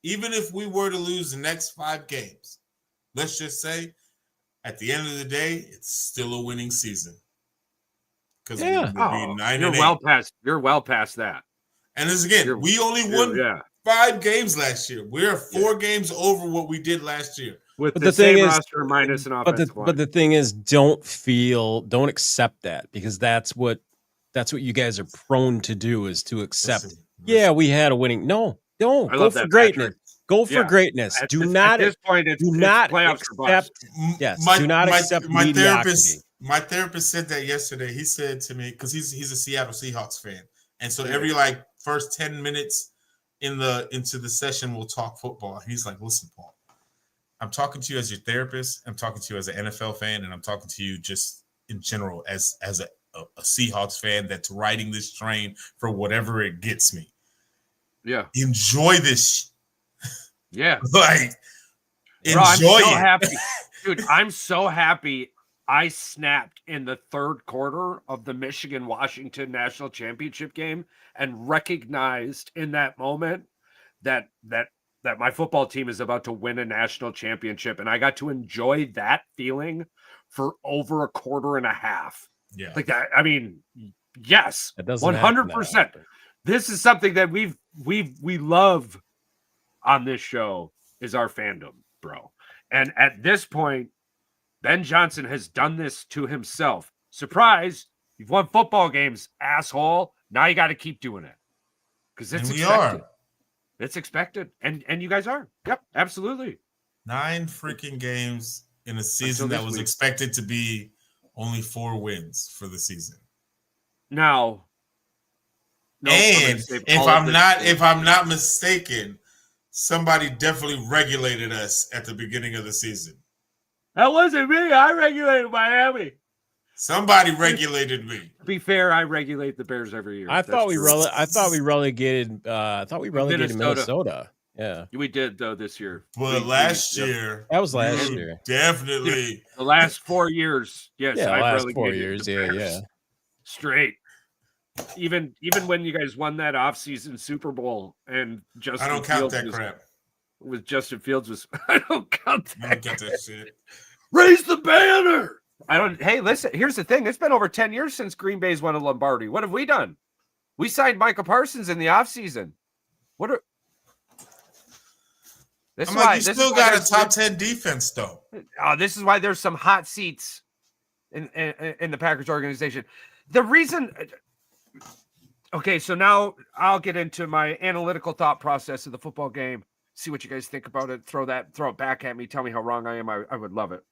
even if we were to lose the next 5 games, let's just say, at the end of the day, it's still a winning season. Because we'll be 9-8. You're well past that. And as again, we only won 5 games last year. We're 4 games over what we did last year. With the same roster minus an offensive line. But the thing is, don't accept that, because that's what you guys are prone to do, is to accept. Listen. We had a winning. No, don't go for greatness. Patrick. Go for greatness. At this point, do not accept. Yes, do not accept mediocrity. My therapist said that yesterday. He said to me, because he's a Seattle Seahawks fan, and so every first 10 minutes into the session, we'll talk football. And he's like, "Listen, Paul, I'm talking to you as your therapist. I'm talking to you as an NFL fan, and I'm talking to you just in general as a Seahawks fan that's riding this train for whatever it gets me. Yeah, enjoy this. Yeah, enjoy I'm so it, happy, dude. I'm so happy. I snapped in the 3rd quarter of the Michigan-Washington national championship game and recognized in that moment that my football team is about to win a national championship. And I got to enjoy that feeling for over a quarter and a half. Yeah. Like that. I mean, yes, 100%. This is something that we love on this show, is our fandom, bro. And at this point, Ben Johnson has done this to himself. Surprise! You've won football games, asshole. Now you got to keep doing it because it's expected. It's expected, and you guys are. Yep, absolutely. 9 freaking games in a season that was expected to be only 4 wins for the season. Now, and if I'm not mistaken, somebody definitely regulated us at the beginning of the season. That wasn't me. I regulated Miami. Somebody regulated me. To be fair, I regulate the Bears every year. I thought we relegated Minnesota. Yeah, we did though this year. Well, last year. That was last year. Definitely. The last 4 years. Yes, yeah, last 4 years. Yeah. Straight. Even when you guys won that offseason Super Bowl and Justin I don't count that crap. With Justin Fields was I don't count that. I don't get that shit. Raise the banner. Hey, listen, here's the thing. It's been over 10 years since Green Bay's won a Lombardi. What have we done? We signed Micah Parsons in the offseason. You still got a top 10 defense, though. This is why there's some hot seats in the Packers organization. The reason... Okay, so now I'll get into my analytical thought process of the football game. See what you guys think about it. Throw it back at me. Tell me how wrong I am. I would love it.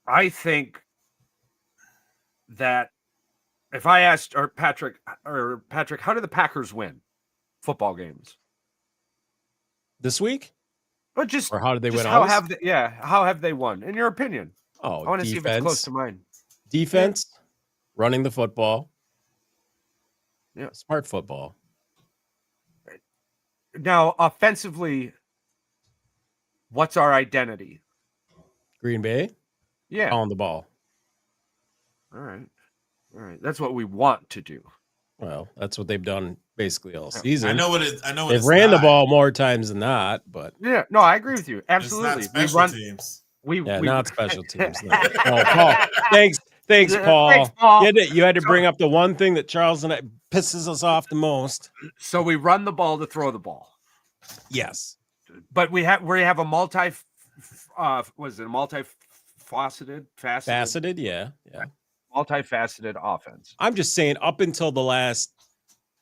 I think that if I asked Patrick, how do the Packers win football games this week? But or how did they win? How have they won? In your opinion? Oh, I want to see if it's close to mine. Defense, running the football. Yeah, smart football. Now, offensively, what's our identity? Green Bay? Yeah. On the ball. All right. That's what we want to do. Well, that's what they've done basically all season. I know they've ran the ball more times than not, but yeah, no, I agree with you. Absolutely. It's not special teams. Not special teams. No. Oh, Paul. Thanks, Paul. You had to bring up the one thing that Charles and I pisses us off the most. So we run the ball to throw the ball. Yes. But we have a faceted, yeah. Multifaceted offense. I'm just saying, up until the last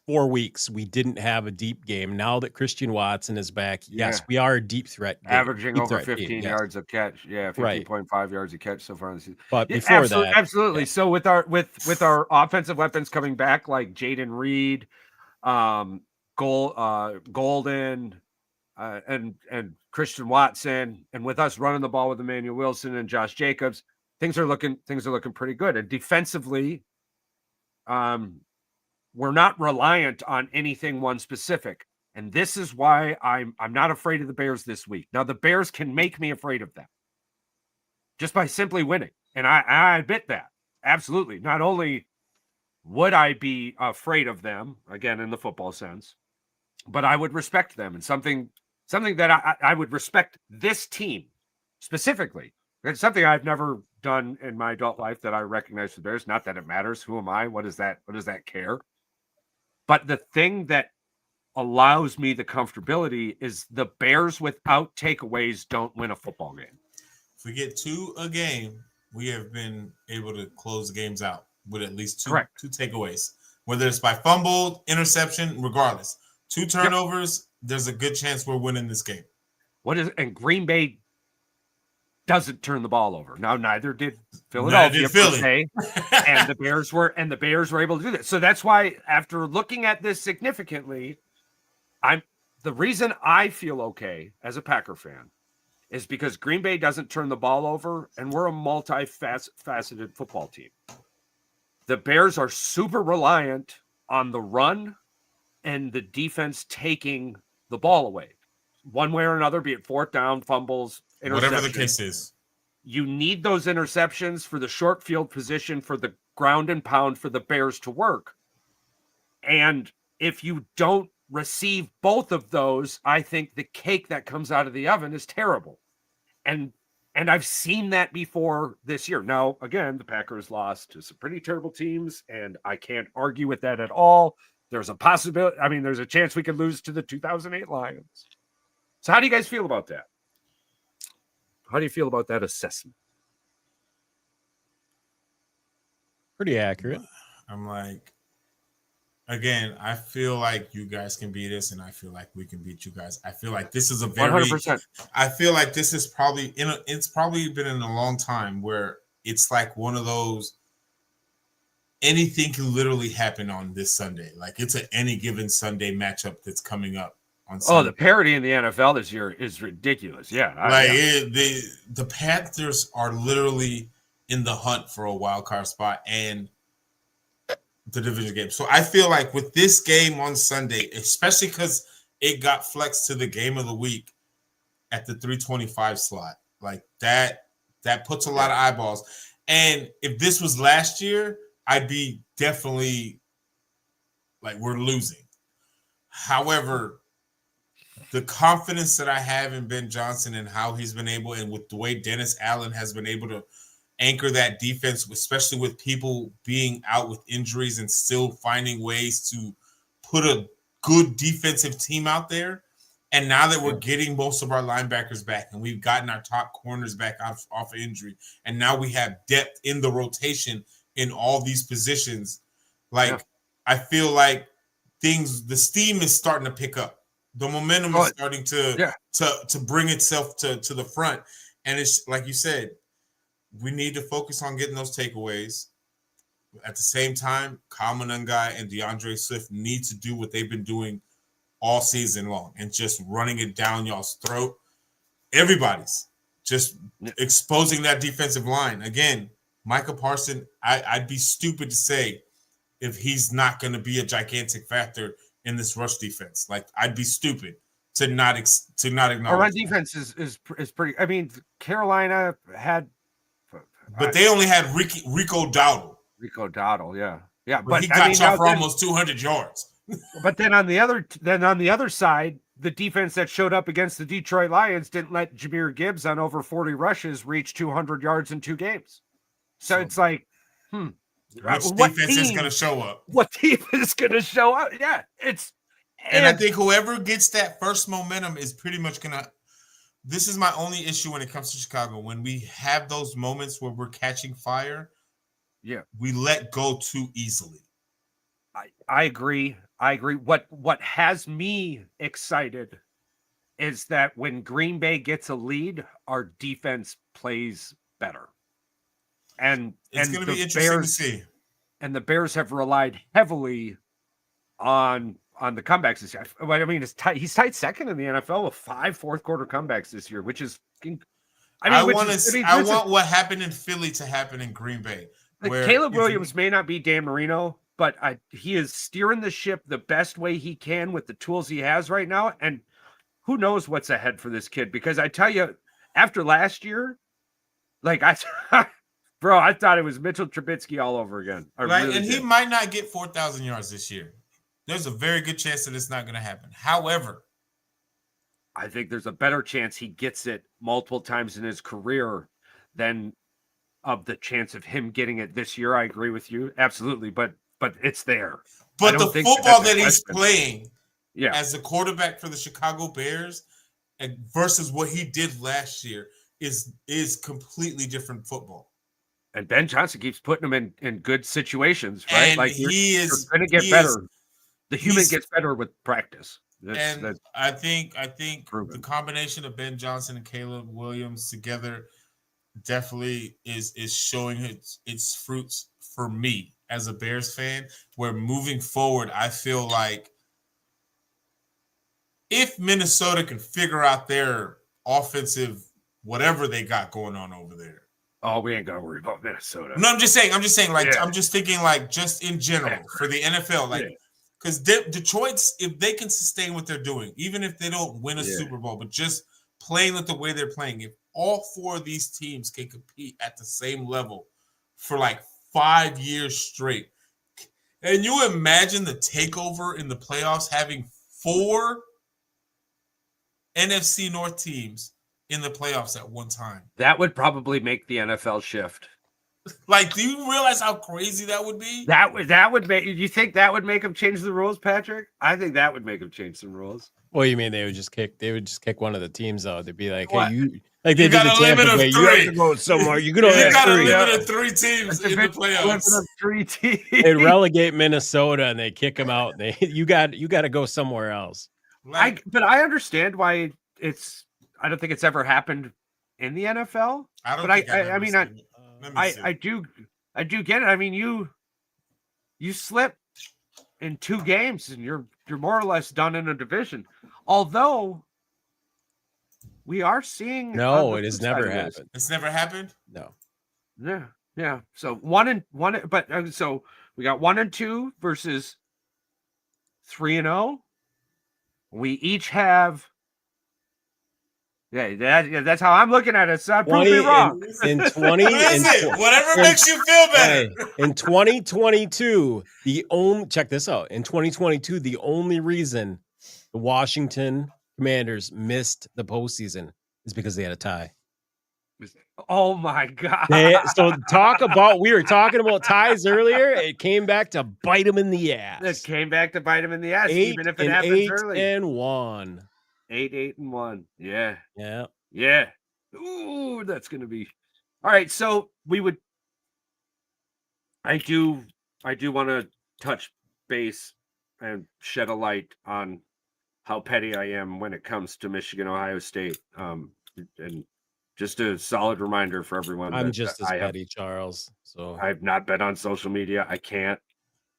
4 weeks, we didn't have a deep game. Now that Christian Watson is back, yes, we are a deep threat game. Averaging over 15 yards a catch. Yeah, 15.5 yards a catch so far in the season. But before that. Absolutely. Yeah. So with our offensive weapons coming back, like Jaden Reed, Golden, and Christian Watson, and with us running the ball with Emmanuel Wilson and Josh Jacobs, things are looking pretty good. And defensively, we're not reliant on anything one specific. And this is why I'm not afraid of the Bears this week. Now, the Bears can make me afraid of them just by simply winning. And I admit that. Absolutely. Not only would I be afraid of them, again, in the football sense, but I would respect them. And something that I would respect this team specifically. It's something I've never done in my adult life that I recognize the Bears. Not that it matters. Who am I? What does that care? But the thing that allows me the comfortability is the Bears without takeaways don't win a football game. If we get 2 a game, we have been able to close games out with at least two takeaways. Whether it's by fumble, interception, regardless. 2 turnovers, there's a good chance we're winning this game. And Green Bay doesn't turn the ball over. Now, neither did Philadelphia per se, and the Bears were able to do that. So that's why, after looking at this significantly, the reason I feel okay as a Packer fan is because Green Bay doesn't turn the ball over, and we're a multifaceted football team. The Bears are super reliant on the run and the defense taking the ball away, one way or another, be it fourth down, fumbles, whatever the case is. You need those interceptions for the short field position, for the ground and pound for the Bears to work. And if you don't receive both of those, I think the cake that comes out of the oven is terrible. And I've seen that before this year. Now, again, the Packers lost to some pretty terrible teams, and I can't argue with that at all. There's a possibility. I mean, there's a chance we could lose to the 2008 Lions. So how do you guys feel about that? How do you feel about that assessment? Pretty accurate. I'm like, again, I feel like you guys can beat us, and I feel like we can beat you guys. I feel like this is a very 100%. I feel like this is probably it's probably been in a long time where it's like one of those anything can literally happen on this Sunday. Like it's any given Sunday matchup that's coming up on Sunday. Oh, the parity in the NFL this year is ridiculous. Yeah. The Panthers are literally in the hunt for a wild card spot and the division game. So I feel like with this game on Sunday, especially because it got flexed to the game of the week at the 325 slot, like that puts a lot of eyeballs. And if this was last year, I'd be definitely like, we're losing. However, the confidence that I have in Ben Johnson and how he's been able, and with the way Dennis Allen has been able to anchor that defense, especially with people being out with injuries and still finding ways to put a good defensive team out there. And now that we're getting most of our linebackers back and we've gotten our top corners back off of injury, and now we have depth in the rotation in all these positions, I feel like the steam is starting to pick up. The momentum is starting to bring itself to the front. And it's like you said, we need to focus on getting those takeaways. At the same time, Kyle Monangai and DeAndre Swift need to do what they've been doing all season long and just running it down y'all's throat. Everybody's just exposing that defensive line. Again, Micah Parsons, I'd be stupid to say if he's not going to be a gigantic factor in this rush defense. Like, I'd be stupid to not acknowledge. Our run defense is pretty. I mean, Carolina had, but they only had Rico Dowdle. Yeah, but he got shot for almost 200 yards. But then on the other side, the defense that showed up against the Detroit Lions didn't let Jahmyr Gibbs on over 40 rushes reach 200 yards in 2 games. So it's like, which defense is going to show up? What team is going to show up? Yeah, and I think whoever gets that first momentum is pretty much going to. This is my only issue when it comes to Chicago. When we have those moments where we're catching fire, we let go too easily. I agree. What has me excited is that when Green Bay gets a lead, our defense plays better. And it's going to be interesting to see. And the Bears have relied heavily on the comebacks this year. I mean, he's tied second in the NFL with 5 fourth-quarter comebacks this year, which is. I want what happened in Philly to happen in Green Bay. Caleb Williams may not be Dan Marino, but he is steering the ship the best way he can with the tools he has right now. And who knows what's ahead for this kid? Because I tell you, after last year, I thought it was Mitchell Trubisky all over again. He might not get 4,000 yards this year. There's a very good chance that it's not going to happen. However, I think there's a better chance he gets it multiple times in his career than of the chance of him getting it this year. I agree with you. Absolutely. But it's there. But the football that he's playing as a quarterback for the Chicago Bears versus what he did last year is completely different football. And Ben Johnson keeps putting him in good situations, right? And you're going to get better. The human gets better with practice. I think the combination of Ben Johnson and Caleb Williams together definitely is showing its fruits for me as a Bears fan, where moving forward, I feel like if Minnesota can figure out their offensive, whatever they got going on over there. Oh, we ain't got to worry about Minnesota. No, I'm just saying, I'm just thinking just in general for the NFL, because Detroit's, if they can sustain what they're doing, even if they don't win a Super Bowl, but just playing with the way they're playing, if all 4 of these teams can compete at the same level for 5 years straight, and you imagine the takeover in the playoffs having 4 NFC North teams in the playoffs at one time. That would probably make the NFL shift. Do you realize how crazy that would be? That would make. You think that would make them change the rules, Patrick? I think that would make them change some rules. What do you mean they would just kick? They would just kick one of the teams out. They'd be like, "Hey, What? you like they You did the got a limit Tampa of Bay. You have to three. go somewhere. You can only You have got a three." limit of 3 teams in the playoffs. Limit of 3 teams. They relegate Minnesota and they kick them out. You got to go somewhere else. But I understand why it's. I don't think it's ever happened in the NFL. I do get it. I mean, you slip in 2 games and you're more or less done in a division. Although we are seeing it has never happened. It's never happened? No. Yeah. So 1-1, but so we got 1-2 versus 3-0. We each have. That's how I'm looking at it. So prove me wrong. In 20, whatever makes you feel better. In 2022, check this out. In 2022, the only reason the Washington Commanders missed the postseason is because they had a tie. Oh my God! We were talking about ties earlier. It came back to bite them in the ass. Even if it happens early. 8-1. 8-1. Yeah. Yeah. Ooh, that's gonna be all right. So we would. I do want to touch base and shed a light on how petty I am when it comes to Michigan, Ohio State. And just a solid reminder for everyone. I'm just as petty, Charles. So I've not been on social media. I can't.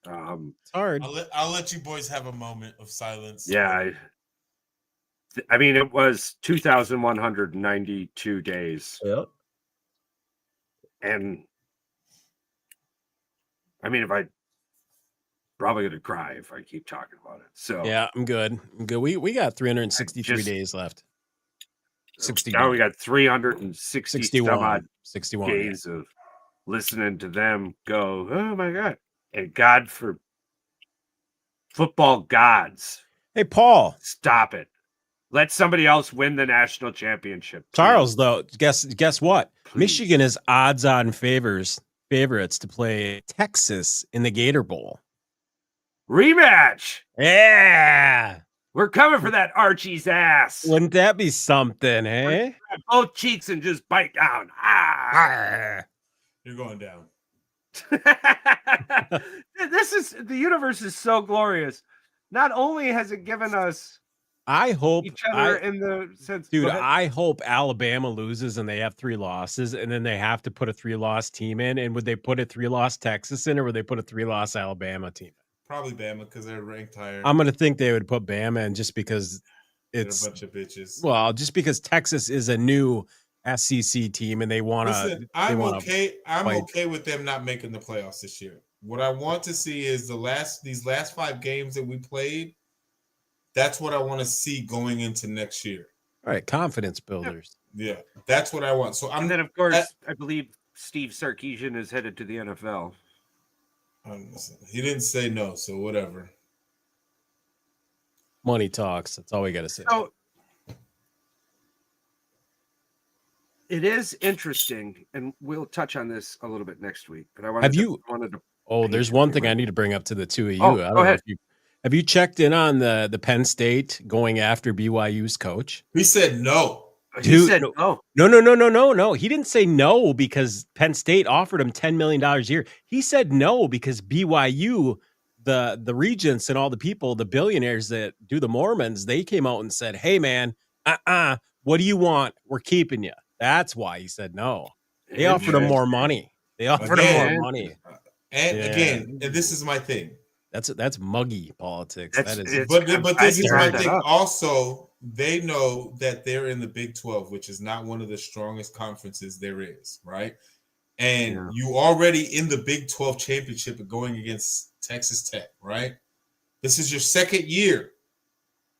It's hard. I'll let you boys have a moment of silence. Yeah. I mean, it was 2,192 days. Yep. And I mean, probably going to cry if I keep talking about it. So yeah, I'm good. We got 363 days left. 60. Now we got 360 61 days of listening to them go, oh my God. And God for football gods. Hey, Paul. Stop it. Let somebody else win the national championship. Please. Charles, though, guess what? Please. Michigan is odds-on favorites to play Texas in the Gator Bowl. Rematch. Yeah. We're coming for that Archie's ass. Wouldn't that be something, eh? Both cheeks and just bite down. You're going down. The universe is so glorious. Not only has it given us each other in the sense, dude, I hope Alabama loses and they have 3 losses, and then they have to put a 3-loss team in. And would they put a 3-loss Texas in, or would they put a 3-loss Alabama team in? Probably Bama because they're ranked higher. I'm gonna think they would put Bama in just because it's a bunch of bitches. Well, just because Texas is a new SEC team and they want to. I'm okay with them not making the playoffs this year. What I want to see is these last 5 games that we played. That's what I want to see going into next year. All right, confidence builders. Yeah, that's what I want. So and then of course I believe Steve Sarkisian is headed to the NFL. He didn't say no, so whatever. Money talks. That's all we got to say. So it is interesting, and we'll touch on this a little bit next week. But I wanted to. Oh, there's one thing I need to bring up to the two of you. Oh, go ahead. Have you checked in on the Penn State going after BYU's coach? He said no. He said no. No. He didn't say no because Penn State offered him $10 million a year. He said no because BYU, the regents and all the people, the billionaires that do the Mormons, they came out and said, hey, man, what do you want? We're keeping you. That's why he said no. They offered him more money. And again, and this is my thing. That's muggy politics. But this is my thing. Also, they know that they're in the Big 12, which is not one of the strongest conferences there is, right? And you already in the Big 12 championship going against Texas Tech, right? This is your second year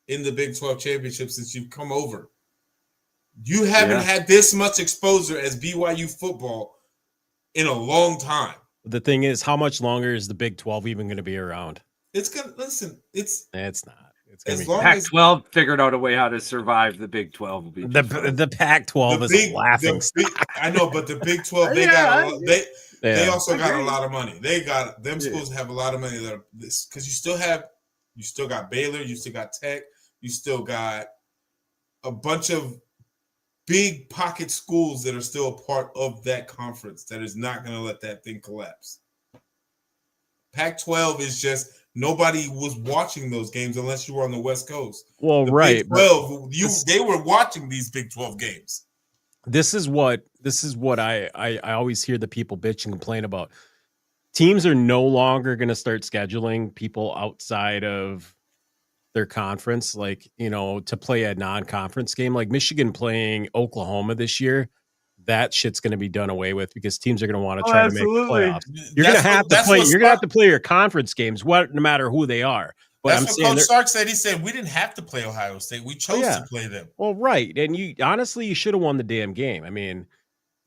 in the Big 12 championship since you've come over. You haven't had this much exposure as BYU football in a long time. The thing is, how much longer is the Big 12 even going to be around? It's gonna it's not. It's as long as Pac-12 figured out a way how to survive, the Big 12 will be the Pac-12 is laughing. I know, but the Big 12 they also got a lot of money. Supposed to have a lot of money there because you still got Baylor, you still got Tech, you still got a bunch of big pocket schools that are still a part of that conference that is not going to let that thing collapse. Pac-12 is just nobody was watching those games unless you were on the West Coast. Well, the right. Big 12, they were watching these Big 12 games. This is what I always hear the people bitch and complain about. Teams are no longer going to start scheduling people outside of their conference, like, to play a non-conference game, like Michigan playing Oklahoma this year. That shit's going to be done away with because teams are going to want to try to make playoffs. You're going to have to play. You're going to have to play your conference games, no matter who they are. But that's what Coach Stark said. He said we didn't have to play Ohio State. We chose to play them. Well, right, and you should have won the damn game. I mean,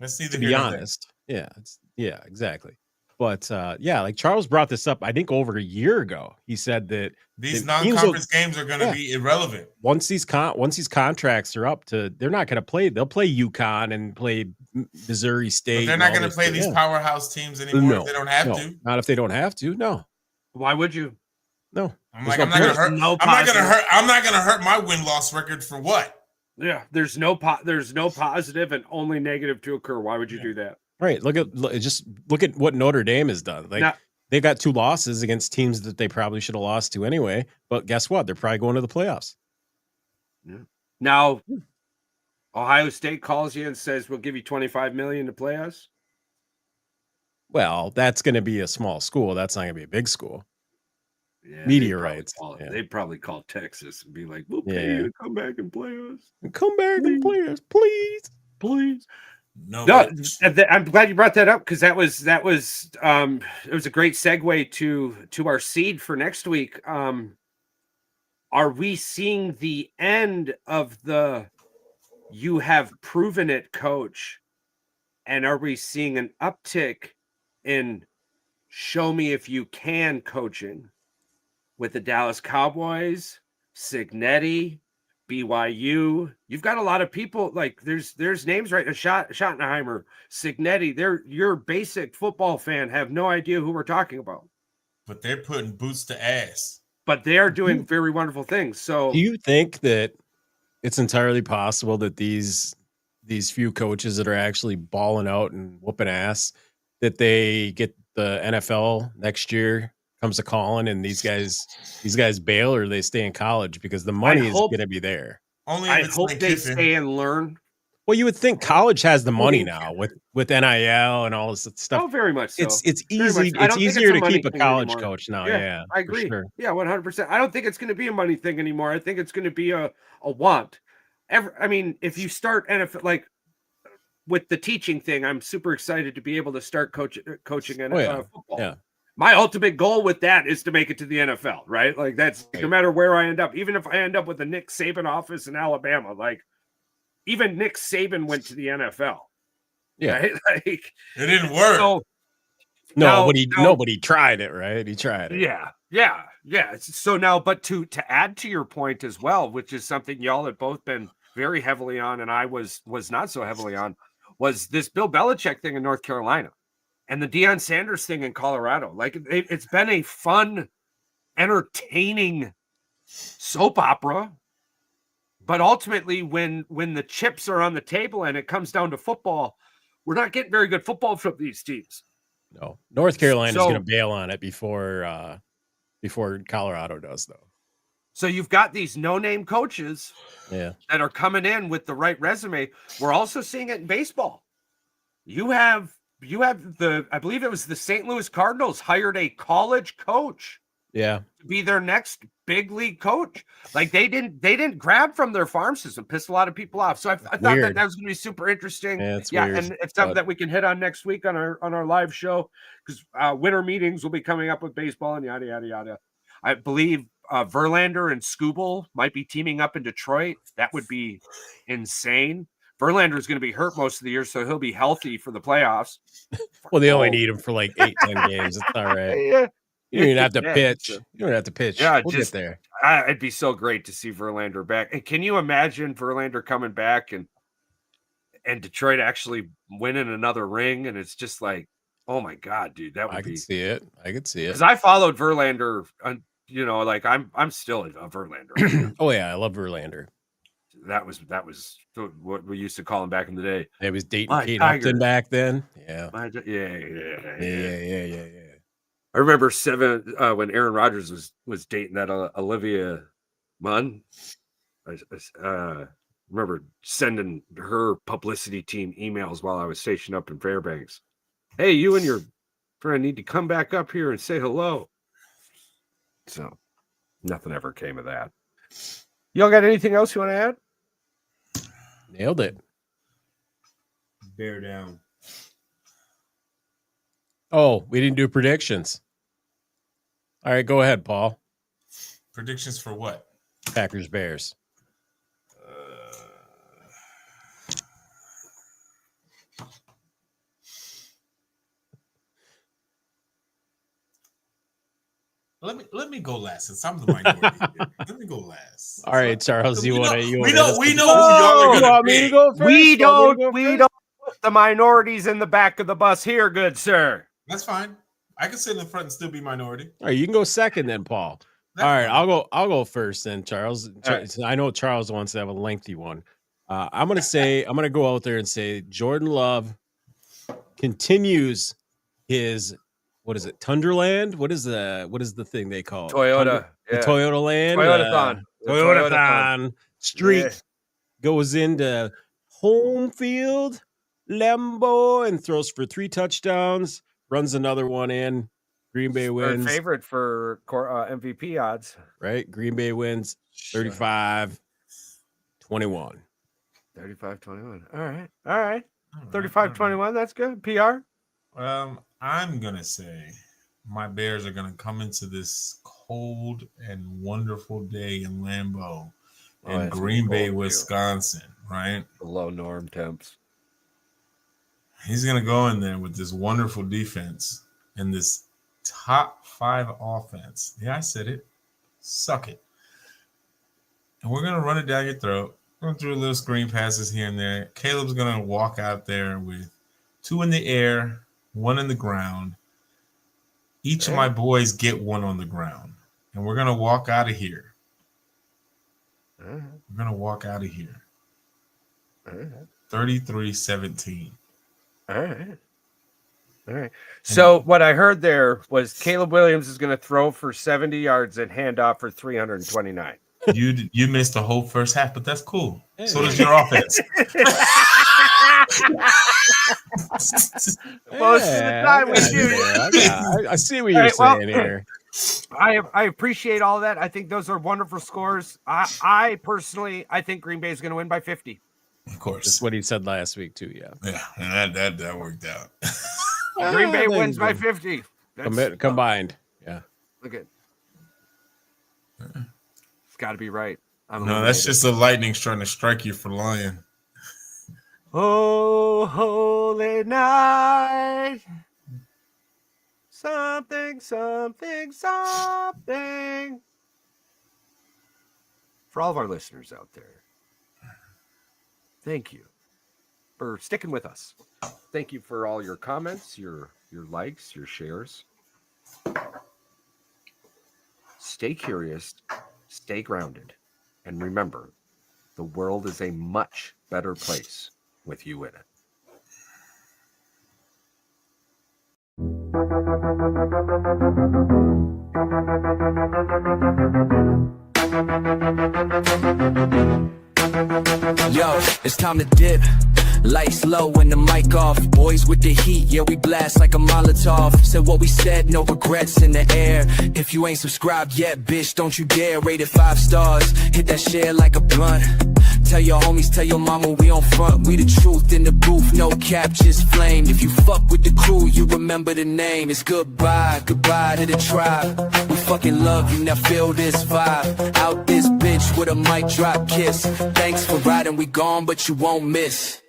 to be honest, yeah, exactly. But like Charles brought this up, I think over a year ago. He said that these non-conference games are going to be irrelevant once these contracts are up. They're not going to play. They'll play UConn and play Missouri State. But they're not going to play these powerhouse teams anymore. No, if they don't have to. Not if they don't have to. No. Why would you? No. I'm not going to hurt. I'm not going to hurt my win-loss record for what? Yeah, there's no positive and only negative to occur. Why would you do that? Right. Look at what Notre Dame has done. Like they got 2 losses against teams that they probably should have lost to anyway. But guess what? They're probably going to the playoffs. Yeah. Now, Ohio State calls you and says, "We'll give you $25 million to play us." Well, that's going to be a small school. That's not going to be a big school. Yeah, media rights. They'd probably call Texas and be like, "We'll pay you to come back and play us. Come back and play us, please." No, I'm glad you brought that up because it was a great segue to our seed for next week. Are we seeing the end of the "you have proven it" coach, and are we seeing an uptick in "show me if you can" coaching with the Dallas Cowboys, Signetti, BYU? You've got a lot of people, like there's names right. Schottenheimer, Signetti. They're your basic football fan have no idea who we're talking about. But they're putting boots to ass. But they are doing very wonderful things. So do you think that it's entirely possible that these few coaches that are actually balling out and whooping ass, that they get the NFL next year comes a calling and these guys bail, or they stay in college because the money is going to be there? I hope they stay and learn. Well, you would think college has the money now with NIL and all this stuff. Oh, very much so. It's easy. It's easier to keep a college coach now. Yeah, I agree. Sure. Yeah, 100%. I don't think it's going to be a money thing anymore. I think it's going to be a want. If you start NFL, like with the teaching thing, I'm super excited to be able to start coaching football. Yeah. My ultimate goal with that is to make it to the NFL, right? Like that's no matter where I end up, even if I end up with a Nick Saban office in Alabama, like even Nick Saban went to the NFL. Yeah. Right? Like, it didn't work. So, nobody tried it, right? He tried it. Yeah. So now, but to add to your point as well, which is something y'all have both been very heavily on, and I was not so heavily on, was this Bill Belichick thing in North Carolina and the Deion Sanders thing in Colorado. Like it's been a fun, entertaining soap opera. But ultimately, when the chips are on the table and it comes down to football, we're not getting very good football from these teams. No, North Carolina is going to bail on it before Colorado does, though. So you've got these no-name coaches that are coming in with the right resume. We're also seeing it in baseball. You have I believe it was the St. Louis Cardinals hired a college coach. Yeah. To be their next big league coach. Like they didn't grab from their farm system, pissed a lot of people off. So I thought that was going to be super interesting. Yeah, weird, and it's something that we can hit on next week on our live show, because winter meetings will be coming up with baseball and yada yada yada. I believe Verlander and Skubal might be teaming up in Detroit. That would be insane. Verlander is going to be hurt most of the year, so he'll be healthy for the playoffs. Well, they only need him for like 8-10 games. It's all right. Yeah. You don't even have to pitch. You don't have to pitch. Yeah, we'll get there. It'd be so great to see Verlander back. And can you imagine Verlander coming back and Detroit actually winning another ring? And it's just like, oh my God, dude, that would be. I could see it. Because I followed Verlander you know, like I'm still a Verlander. Oh yeah, I love Verlander. That was what we used to call him back in the day. It was dating Kate Upton back then. Yeah. Yeah. I remember when Aaron Rodgers was dating that Olivia Munn. I remember sending her publicity team emails while I was stationed up in Fairbanks. Hey, you and your friend need to come back up here and say hello. So nothing ever came of that. Y'all got anything else you want to add? Nailed it. Bear down. Oh, we didn't do predictions. All right, go ahead, Paul. Predictions for what? Packers Bears. Let me go last since I'm the minority. Let me go last. All right, Charles, we know who we y'all are gonna be. We don't put the minorities in the back of the bus here, good sir. That's fine. I can sit in the front and still be minority. All right, you can go second then, Paul. All right, I'll go first then, Charles. Right. I know Charles wants to have a lengthy one. I'm gonna go out there and say Jordan Love continues his, what is it, Tunderland? What is the thing they call it? Toyota. The Toyota Land. Toyota-thon streak goes into home field, Lambeau, and throws for 3 touchdowns, runs another one in. Green Bay wins. Our favorite for MVP odds. Right? Green Bay wins 35-21. 35-21. All right. 35-21. That's good. PR. I'm going to say my Bears are going to come into this cold and wonderful day in Lambeau in Green Bay, Wisconsin, right? Below norm temps. He's going to go in there with this wonderful defense and this top 5 offense. Yeah, I said it. Suck it. And we're going to run it down your throat. Going through a little screen passes here and there. Caleb's going to walk out there with 2 in the air, 1 in the ground. Each of my boys get 1 on the ground. And we're going to walk out of here. We're going to walk out of here. 33-17. All right. So what I heard there was Caleb Williams is going to throw for 70 yards and hand off for 329. You missed the whole first half, but that's cool. So does your offense. Most of the time we do. I see what you're saying here. I appreciate all that. I think those are wonderful scores. I personally think Green Bay is going to win by 50. Of course. That's what he said last week too, yeah. Yeah, and that worked out. Green Bay wins by 50. Combined. Yeah. Look at. It's got to be right. No, that's just the lightning trying to strike you for lying. Oh, holy night. Something. For all of our listeners out there, thank you for sticking with us. Thank you for all your comments, your likes, your shares. Stay curious, stay grounded, and remember, the world is a much better place with you in it. Yo, it's time to dip. Lights low and the mic off. Boys with the heat, yeah, we blast like a Molotov. Said what we said, no regrets in the air. If you ain't subscribed yet, bitch, don't you dare. Rate it 5 stars, hit that share like a blunt. Tell your homies, tell your mama we on front. We the truth in the booth, no cap, just flame. If you fuck with the crew, you remember the name. It's goodbye to the tribe. We fucking love you, now feel this vibe. Out this bitch with a mic drop kiss. Thanks for riding, we gone, but you won't miss.